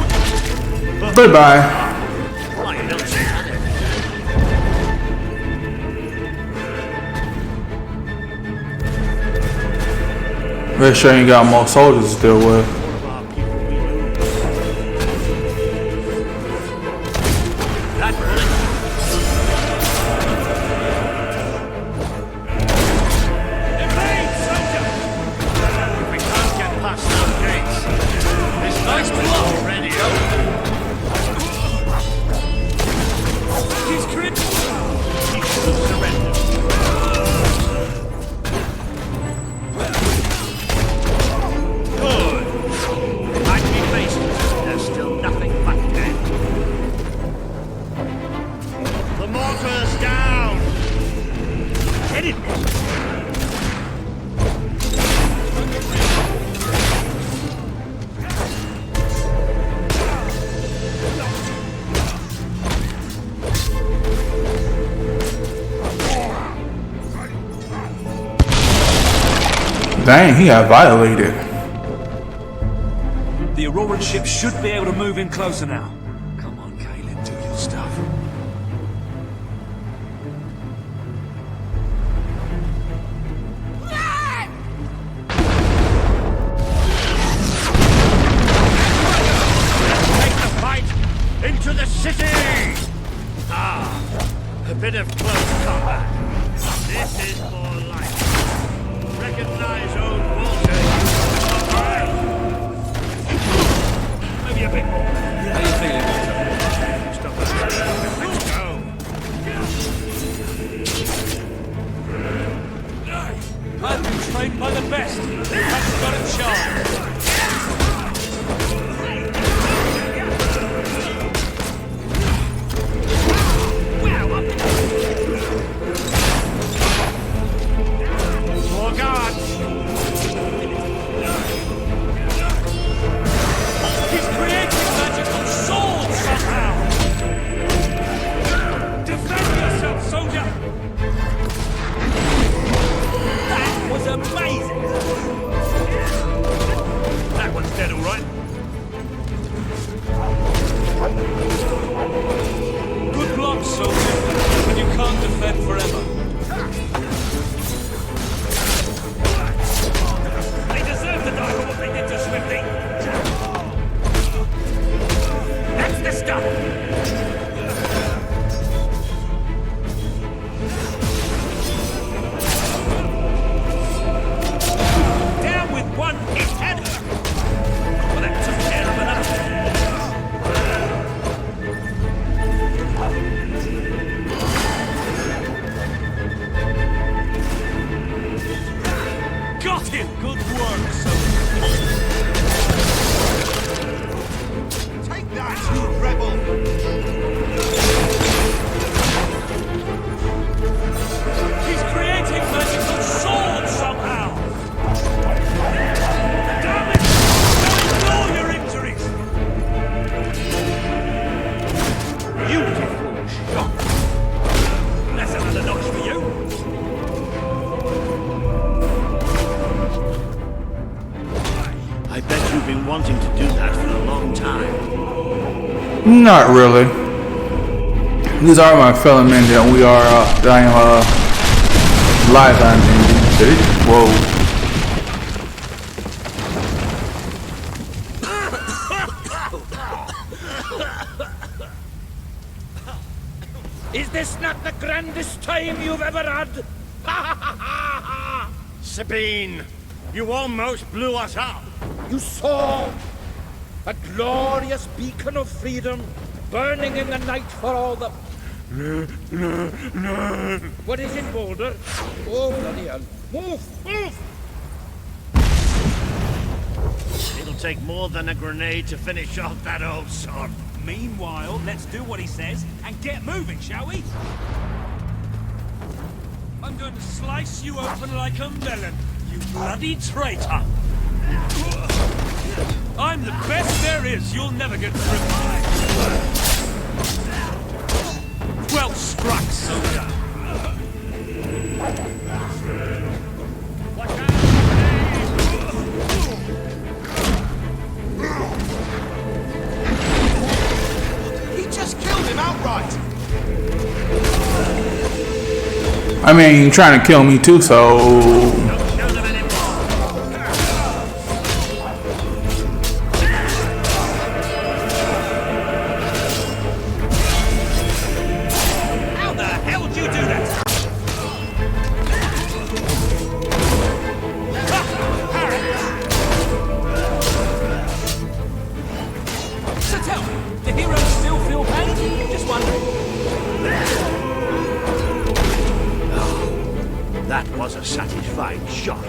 win! Goodbye. Why, you don't say that. Make sure you got more soldiers to deal with. That bullet. Evade, soldier! If we can't get past those gates, this nice block already open. He's crit. He should surrender. Good. Like we faced it, there's still nothing but dead. The mortar's down. Get it. Dang, he got violated. The Auroran ship should be able to move in closer now. Come on, Kaelin, do your stuff. bit of close combat. This is more like recognize old Walter. Maybe a bit more. How you feeling, Walter? Stop that. Let's go. I've been trained by the best. I've got a chance. More guards. He's creating magical swords somehow. Defend yourself, soldier. That was amazing. That one's dead, all right. Good block, soldier, but you can't defend forever. They deserve to die for what they did to Swifty. That's the stuff. Down with one hit and... Well, that took care of another. Got him! Good work, soldier. Take that, you rebel! He's creating magical swords somehow! Damn it! Don't ignore your injuries! Beautiful shot. That's another notch for you. I bet you've been wanting to do that for a long time. Not really. These are my fellow men that we are, that I am, live on ending. Whoa. Is this not the grandest time you've ever had? Sabine, you almost blew us up. You saw a glorious beacon of freedom burning in the night for all the... What is it, Boulder? Oh, bloody hell. Move! Move! It'll take more than a grenade to finish off that old sod. Meanwhile, let's do what he says and get moving, shall we? I'm going to slice you open like a melon, you bloody traitor! I'm the best there is, you'll never get through. Well struck, soldier! He just killed him outright! I mean, you're trying to kill me too, so... How the hell would you do that? So tell me, do heroes still feel pain? Just wondering. That was a satisfying shot.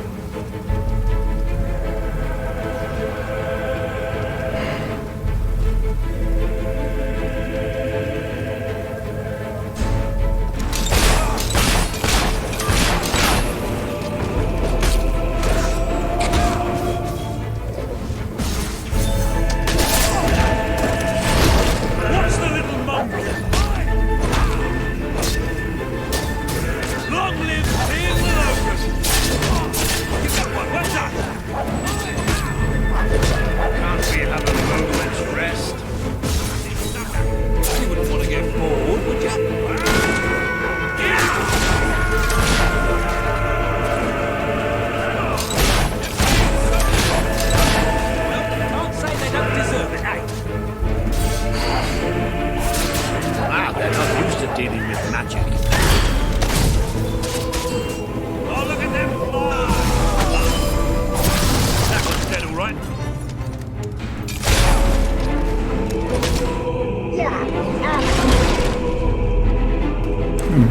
What's the little monkey? Long live King Locust!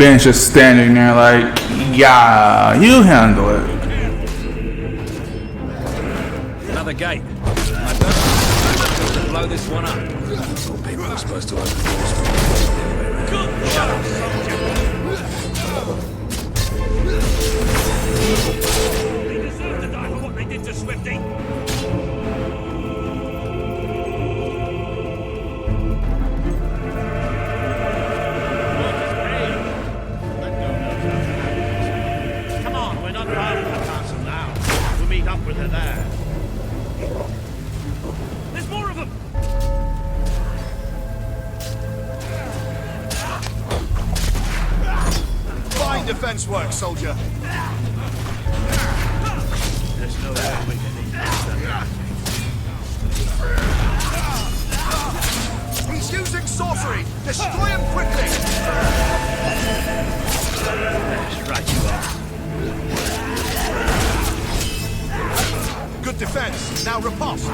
Ben's just standing there like, yeah, you handle it. Another gate. I don't know. Blow this one up. People are supposed to open doors. Shut up, soldier. They deserve to die for what they did to Swifty. Come on, we're not far from the castle now. We'll meet up with her there. There's more of them. Fine defense work, soldier. There's no way we can eat this. He's using sorcery. Destroy him quickly. Yes, right you are. Good defense. Now riposte.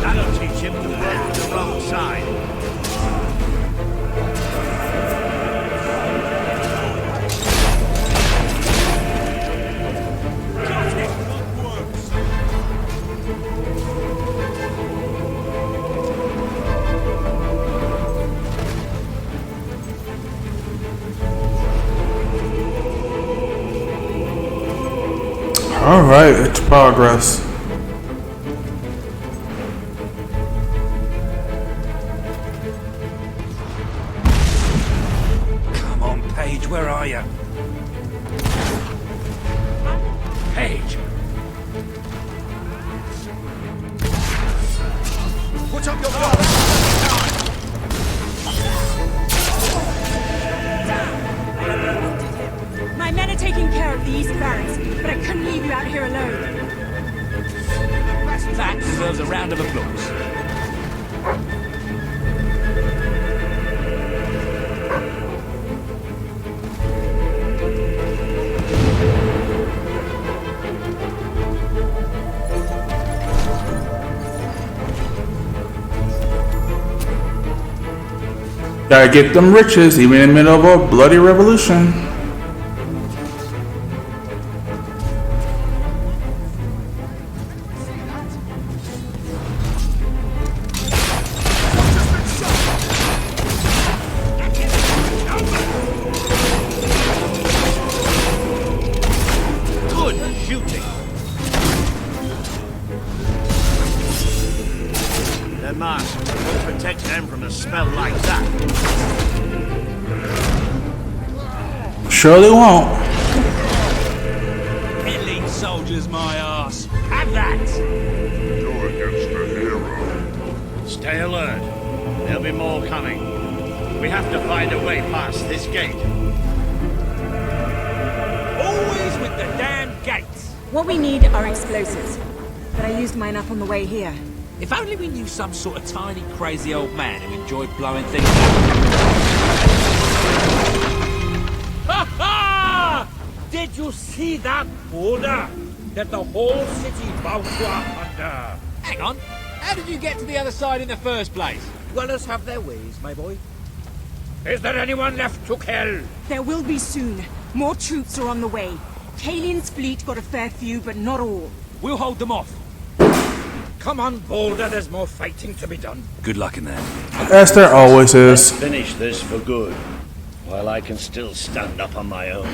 That'll teach him to work with the wrong side. Alright, it's progress. Come on, Paige, where are you? Paige! Put up your guard. My men are taking care of the East Barracks, but I couldn't leave you out here alone. That deserves a round of applause. Gotta get them riches, even in the middle of a bloody revolution. Good shooting. Their mask won't protect them from a spell like that. Surely won't. Elite soldiers, my ass. Have that! You're against a hero. Stay alert. There'll be more coming. We have to find a way past this gate. Always with the damn gates. What we need are explosives, but I used mine up on the way here. If only we knew some sort of tiny, crazy old man who enjoyed blowing things up. Ha ha! Did you see that boulder that the whole city bowed to our thunder? Hang on. How did you get to the other side in the first place? Dwellers have their ways, my boy. Is there anyone left to kill? There will be soon. More troops are on the way. Kalian's fleet got a fair few, but not all. We'll hold them off. Come on, Boulder, there's more fighting to be done. Good luck in that. As there always Let's is. finish this for good, while I can still stand up on my own.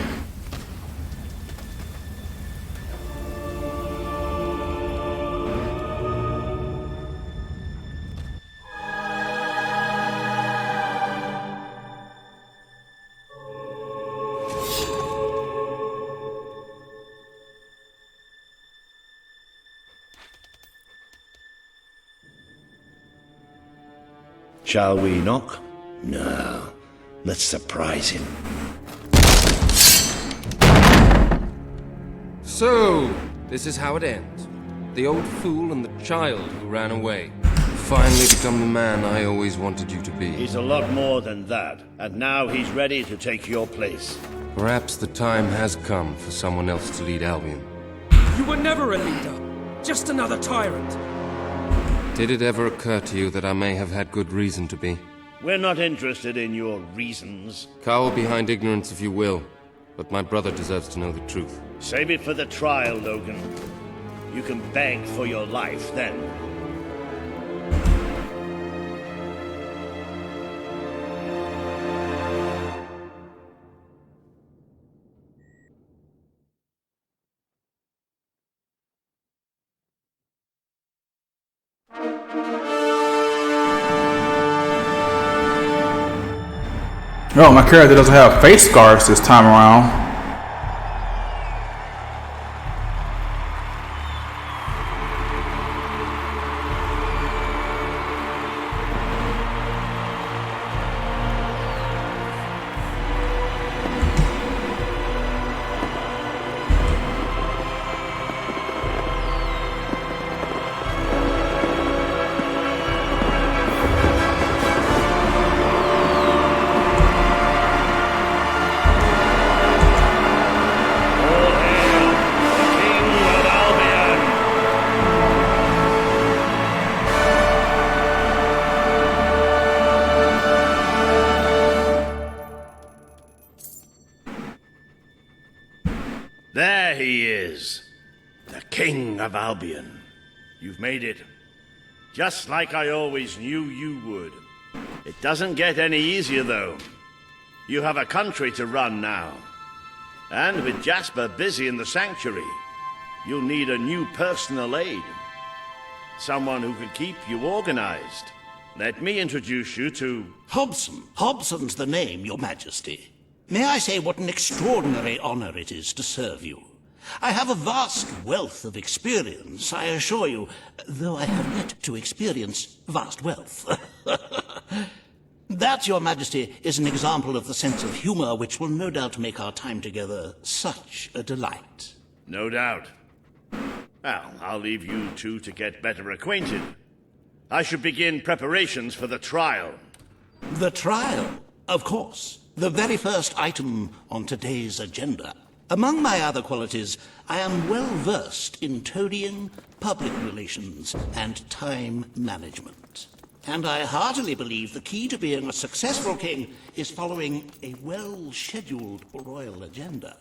Shall we knock? No. Let's surprise him. So, this is how it ends. The old fool and the child who ran away. Finally become the man I always wanted you to be. He's a lot more than that, and now he's ready to take your place. Perhaps the time has come for someone else to lead Albion. You were never a leader. Just another tyrant. Did it ever occur to you that I may have had good reason to be? We're not interested in your reasons. Cower behind ignorance if you will, but my brother deserves to know the truth. Save it for the trial, Logan. You can beg for your life then. No, my character doesn't have face scars this time around. There he is, the King of Albion. You've made it. Just like I always knew you would. It doesn't get any easier, though. You have a country to run now. And with Jasper busy in the sanctuary, you'll need a new personal aide. Someone who can keep you organized. Let me introduce you to... Hobson. Hobson's the name, Your Majesty. May I say what an extraordinary honor it is to serve you? I have a vast wealth of experience, I assure you, though I have yet to experience vast wealth. That, Your Majesty, is an example of the sense of humor which will no doubt make our time together such a delight. No doubt. Well, I'll leave you two to get better acquainted. I should begin preparations for the trial. The trial? Of course. The very first item on today's agenda. Among my other qualities, I am well versed in toadying, public relations, and time management. And I heartily believe the key to being a successful king is following a well-scheduled royal agenda.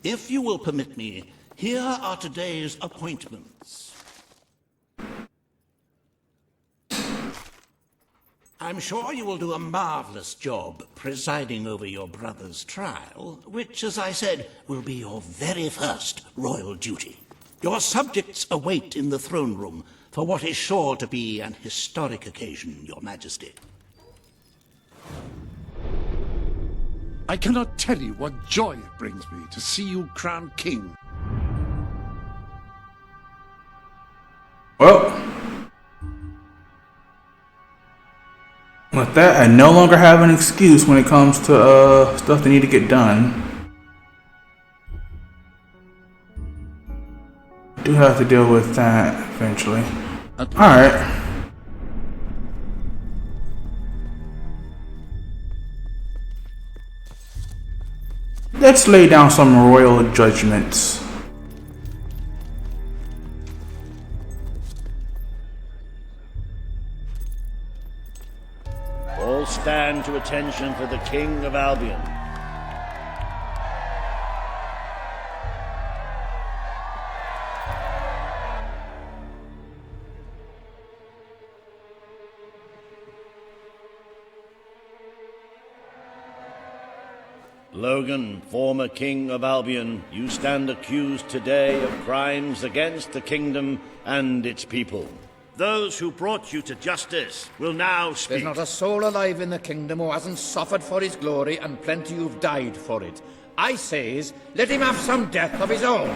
If you will permit me, here are today's appointments. I'm sure you will do a marvelous job presiding over your brother's trial, which, as I said, will be your very first royal duty. Your subjects await in the throne room for what is sure to be an historic occasion, Your Majesty. I cannot tell you what joy it brings me to see you crowned king. Well, with that, I no longer have an excuse when it comes to stuff that need to get done. Do have to deal with that eventually. Alright. Let's lay down some royal judgments. All stand to attention for the King of Albion. Logan, former King of Albion, you stand accused today of crimes against the kingdom and its people. Those who brought you to justice will now speak. There's not a soul alive in the kingdom who hasn't suffered for his glory, and plenty who've died for it. I says, let him have some death of his own.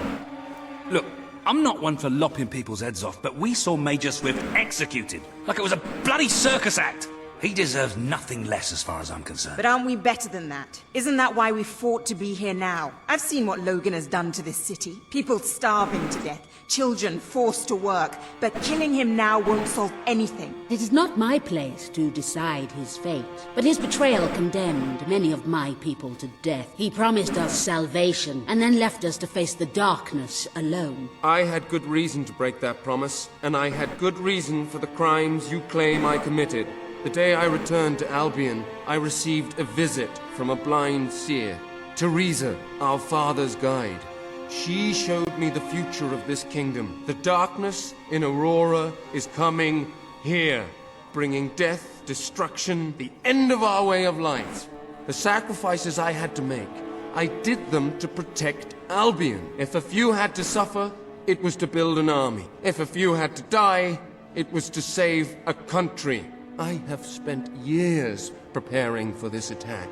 Look, I'm not one for lopping people's heads off, but we saw Major Swift executed like it was a bloody circus act. He deserves nothing less as far as I'm concerned. But aren't we better than that? Isn't that why we fought to be here now? I've seen what Logan has done to this city. People starving to death, children forced to work. But killing him now won't solve anything. It is not my place to decide his fate, but his betrayal condemned many of my people to death. He promised us salvation, and then left us to face the darkness alone. I had good reason to break that promise, and I had good reason for the crimes you claim I committed. The day I returned to Albion, I received a visit from a blind seer, Teresa, our father's guide. She showed me the future of this kingdom. The darkness in Aurora is coming here, bringing death, destruction, the end of our way of life. The sacrifices I had to make, I did them to protect Albion. If a few had to suffer, it was to build an army. If a few had to die, it was to save a country. I have spent years preparing for this attack.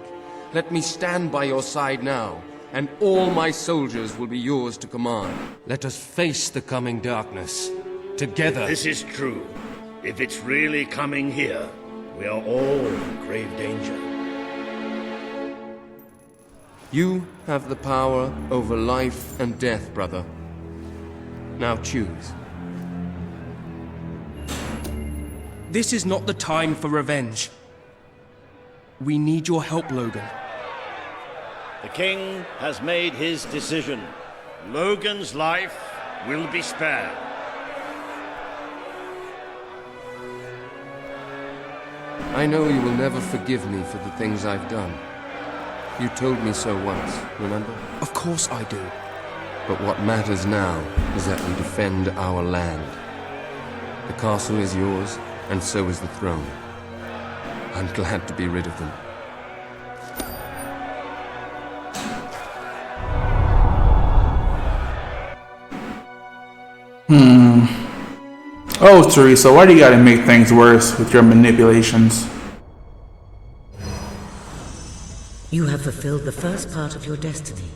Let me stand by your side now, and all my soldiers will be yours to command. Let us face the coming darkness, together. If this is true, if it's really coming here, we are all in grave danger. You have the power over life and death, brother. Now choose. This is not the time for revenge. We need your help, Logan. The king has made his decision. Logan's life will be spared. I know you will never forgive me for the things I've done. You told me so once, remember? Of course I do. But what matters now is that we defend our land. The castle is yours, and so is the throne. I'm glad to be rid of them. Oh, Teresa, why do you gotta make things worse with your manipulations? You have fulfilled the first part of your destiny.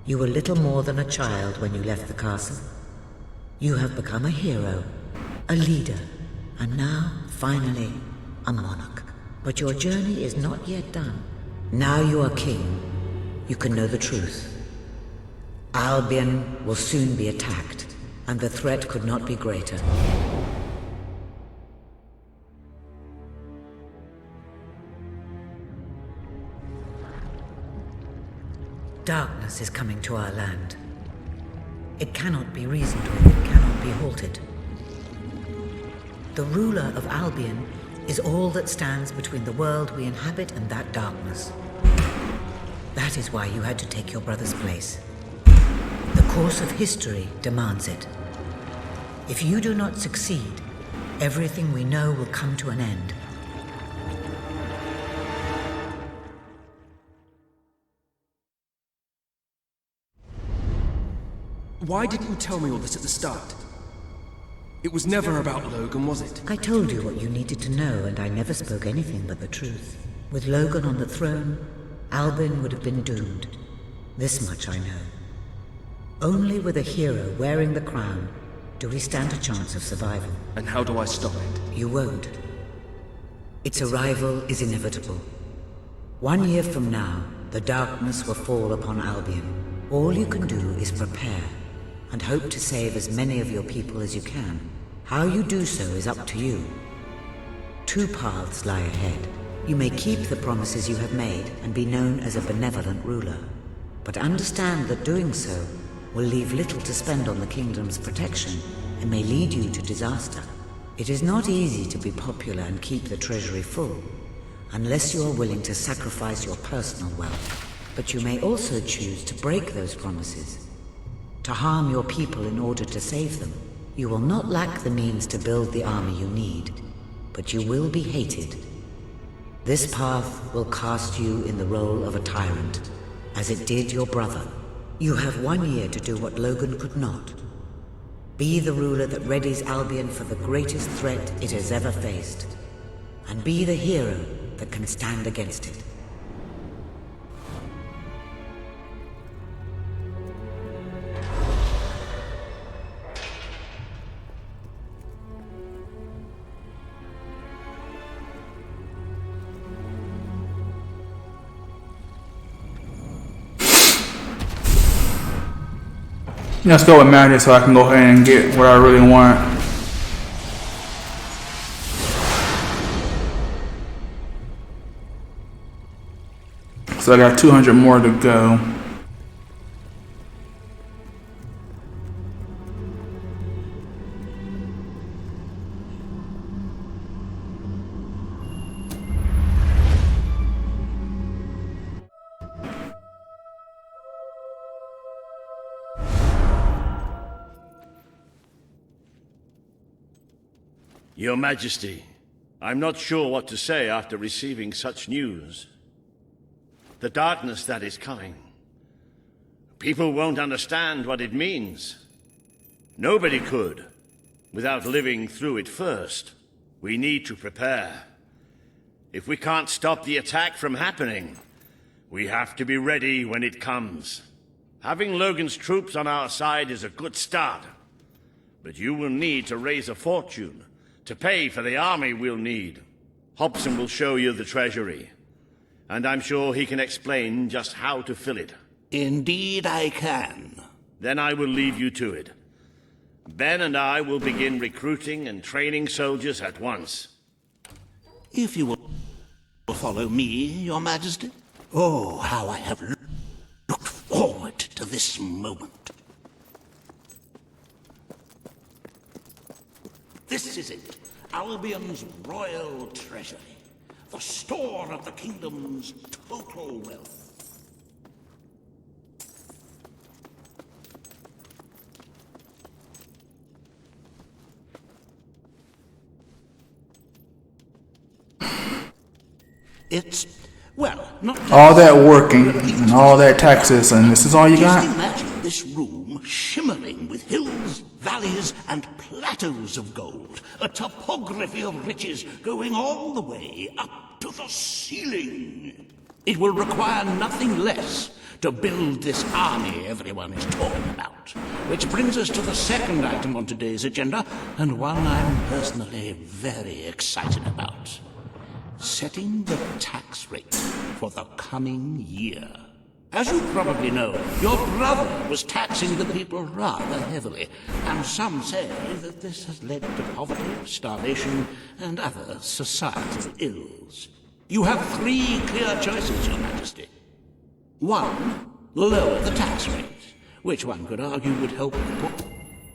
You were little more than a child when you left the castle. You have become a hero, a leader, and now, finally, a monarch. But your journey is not yet done. Now you are king. You can know the truth. Albion will soon be attacked, and the threat could not be greater. Darkness is coming to our land. It cannot be reasoned with, it cannot be halted. The ruler of Albion is all that stands between the world we inhabit and that darkness. That is why you had to take your brother's place. The course of history demands it. If you do not succeed, everything we know will come to an end. Why didn't you tell me all this at the start? It was never about Logan, was it? I told you what you needed to know, and I never spoke anything but the truth. With Logan on the throne, Albion would have been doomed. This much I know. Only with a hero wearing the crown do we stand a chance of survival. And how do I stop it? You won't. Its arrival is inevitable. 1 year from now, the darkness will fall upon Albion. All you can do is prepare, and hope to save as many of your people as you can. How you do so is up to you. 2 paths lie ahead. You may keep the promises you have made and be known as a benevolent ruler. But understand that doing so will leave little to spend on the kingdom's protection and may lead you to disaster. It is not easy to be popular and keep the treasury full, unless you are willing to sacrifice your personal wealth. But you may also choose to break those promises, to harm your people in order to save them. You will not lack the means to build the army you need, but you will be hated. This path will cast you in the role of a tyrant, as it did your brother. You have 1 year to do what Logan could not. Be the ruler that readies Albion for the greatest threat it has ever faced, and be the hero that can stand against it. Let's go with magic so I can go ahead and get what I really want. So I got 200 more to go. Your Majesty, I'm not sure what to say after receiving such news. The darkness that is coming. People won't understand what it means. Nobody could, without living through it first. We need to prepare. If we can't stop the attack from happening, we have to be ready when it comes. Having Logan's troops on our side is a good start. But you will need to raise a fortune to pay for the army we'll need. Hobson will show you the treasury, and I'm sure he can explain just how to fill it. Indeed I can. Then I will leave you to it. Ben and I will begin recruiting and training soldiers at once. If you will follow me, Your Majesty. Oh, how I have looked forward to this moment. This is it, Albion's royal treasury, the store of the kingdom's total wealth. It's, well, not all that working and all that taxes, and this is all you got? Just imagine this room shimmering with hills, valleys, and plateaus of gold. A topography of riches going all the way up to the ceiling. It will require nothing less to build this army everyone is talking about. Which brings us to the second item on today's agenda, and one I'm personally very excited about. Setting the tax rate for the coming year. As you probably know, your brother was taxing the people rather heavily, and some say that this has led to poverty, starvation, and other societal ills. You have three clear choices, Your Majesty. One, lower the tax rate, which one could argue would help the poor.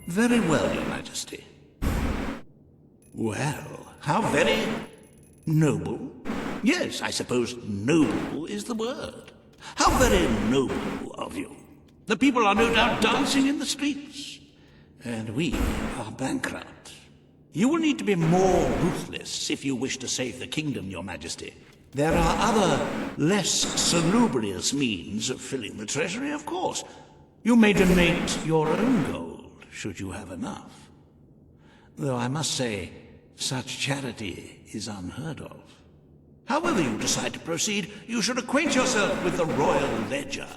Very well, Your Majesty. Well, how very noble. Yes, I suppose noble is the word. How very noble of you. The people are no doubt dancing in the streets. And we are bankrupt. You will need to be more ruthless if you wish to save the kingdom, Your Majesty. There are other, less salubrious means of filling the treasury, of course. You may donate your own gold, should you have enough. Though I must say, such charity is unheard of. However you decide to proceed, you should acquaint yourself with the Royal Ledger.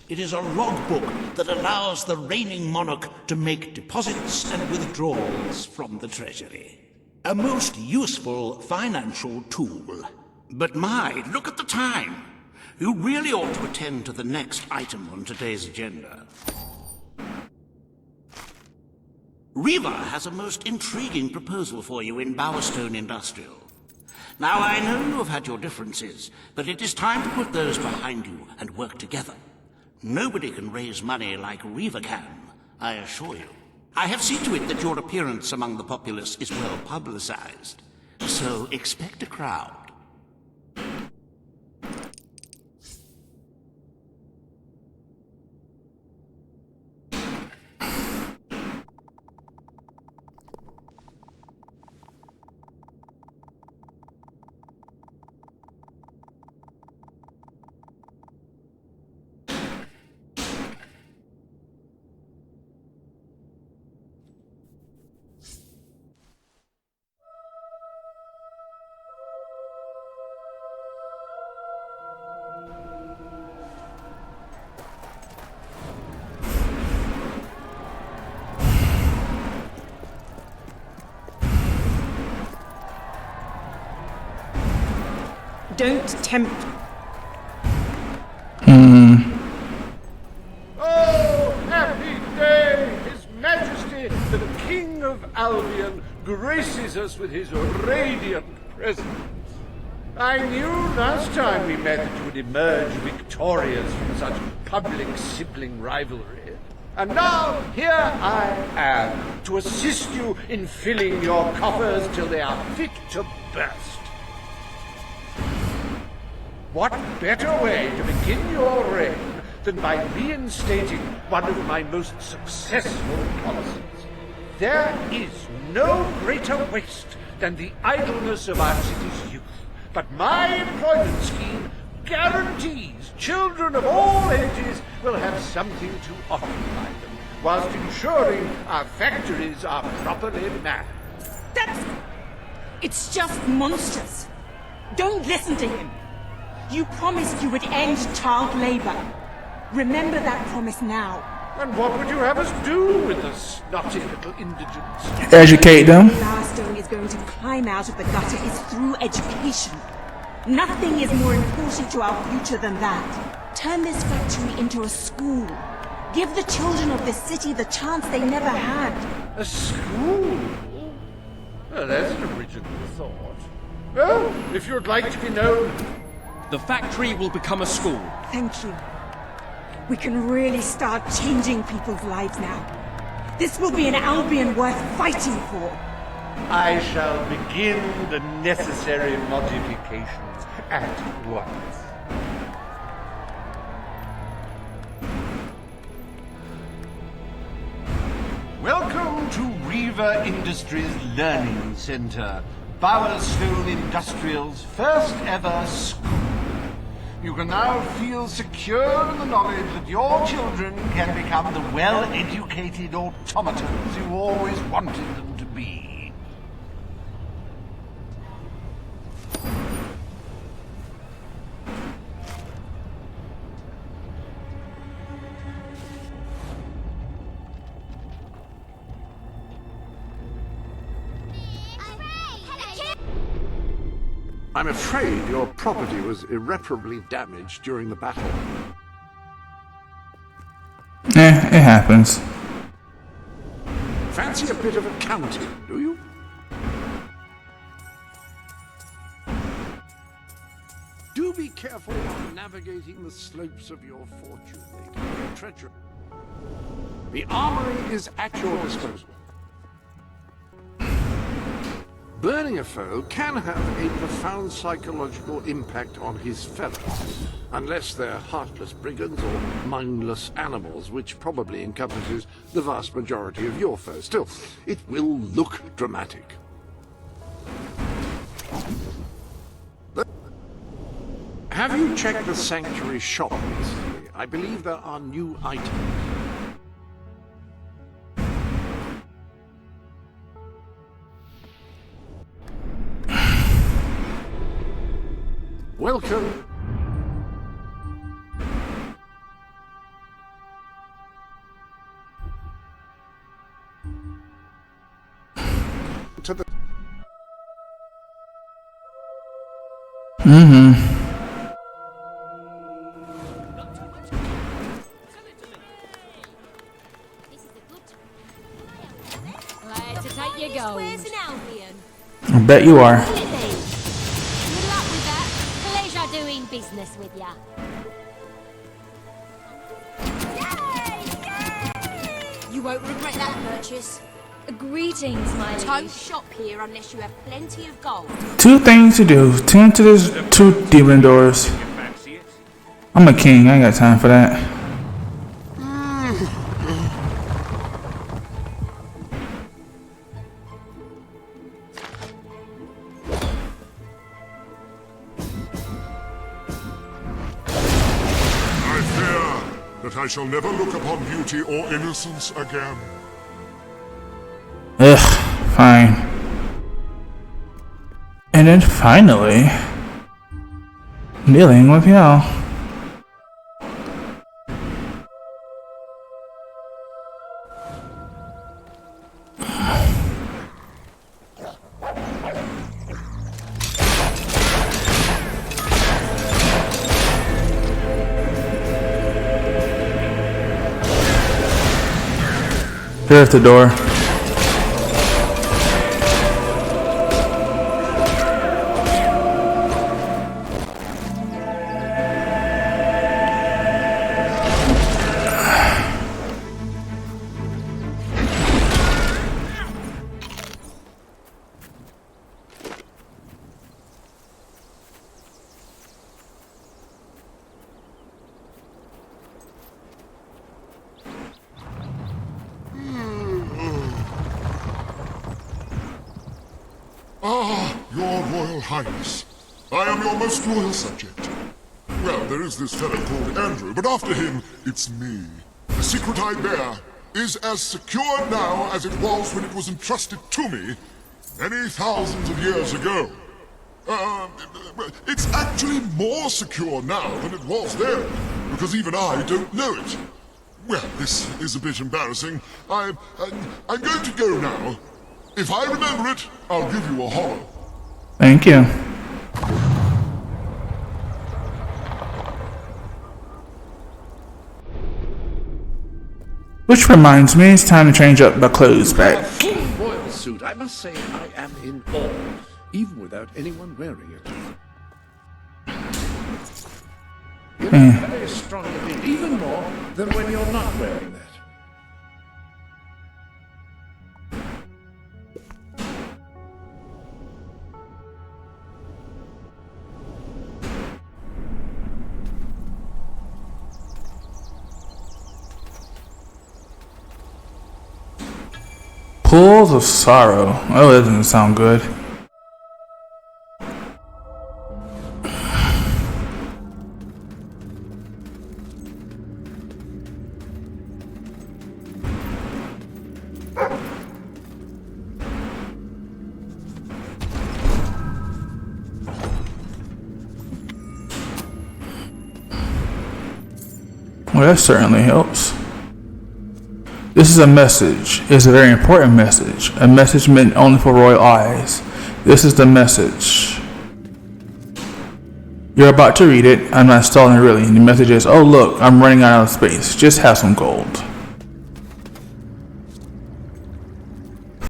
It is a logbook that allows the reigning monarch to make deposits and withdrawals from the treasury. A most useful financial tool. But my, look at the time! You really ought to attend to the next item on today's agenda. Riva has a most intriguing proposal for you in Bowerstone Industrial. Now, I know you have had your differences, but it is time to put those behind you and work together. Nobody can raise money like Riva can, I assure you. I have seen to it that your appearance among the populace is well publicized, so expect a crowd. Don't tempt. Oh, happy day! of Albion graces us with his radiant presence. I knew last time we met that you would emerge victorious from such public sibling rivalry. And now, here I am, to assist you in filling your coffers till they are fit to burst. What better way to begin your reign than by reinstating one of my most successful policies? There is no greater waste than the idleness of our city's youth, but my employment scheme guarantees children of all ages will have something to occupy them, whilst ensuring our factories are properly manned. It's just monstrous. Don't listen to him. You promised you would end child labor. Remember that promise now. And what would you have us do with the snotty little indigents? Educate them. The last way is going to climb out of the gutter is through education. Nothing is more important to our future than that. Turn this factory into a school. Give the children of this city the chance they never had. A school? Well, that's an original thought. Well, if you'd like to be known... The factory will become a school. Thank you. We can really start changing people's lives now. This will be an Albion worth fighting for. I shall begin the necessary modifications at once. Welcome to Reaver Industries Learning Center, Bowerstone Industrial's first ever school. You can now feel secure in the knowledge that your children can become the well-educated automatons you always wanted them to be. I'm afraid your property was irreparably damaged during the battle. It happens. Fancy a bit of accounting, do you? Do be careful while navigating the slopes of your fortune. They can be treacherous. The armory is at your disposal. Burning a foe can have a profound psychological impact on his fellows, unless they're heartless brigands or mindless animals, which probably encompasses the vast majority of your foes. Still, it will look dramatic. Have you checked the Sanctuary shop recently? I believe there are new items. Welcome. To the... Glad to take your gold. Where's an Albion? I bet you are. Good luck with that. Pleasure doing business with ya. You won't regret that purchase. Greetings, my liege. Don't shop here unless you have plenty of gold. Two things to do. Tend to this two demon doors. I'm a king. I ain't got time for that. I fear that I shall never look upon beauty or innocence again. Ugh, fine. And then finally, dealing with y'all. There's the door. Royal Highness. I am your most loyal subject. Well, there is this fellow called Andrew, but after him, it's me. The secret I bear is as secure now as it was when it was entrusted to me many thousands of years ago. It's actually more secure now than it was then, because even I don't know it. Well, this is a bit embarrassing. I'm going to go now. If I remember it, I'll give you a hollow. Thank you. Which reminds me, it's time to change up my clothes back. Full royal suit. I must say I am in awe, even without anyone wearing it. You're very strong indeed, even more than when you're not wearing that. Pools of Sorrow. Oh, that doesn't sound good. Well, that certainly helps. This is a message. It's a very important message. A message meant only for royal eyes. This is the message. You're about to read it. I'm not stalling really. The message is, oh look, I'm running out of space. Just have some gold.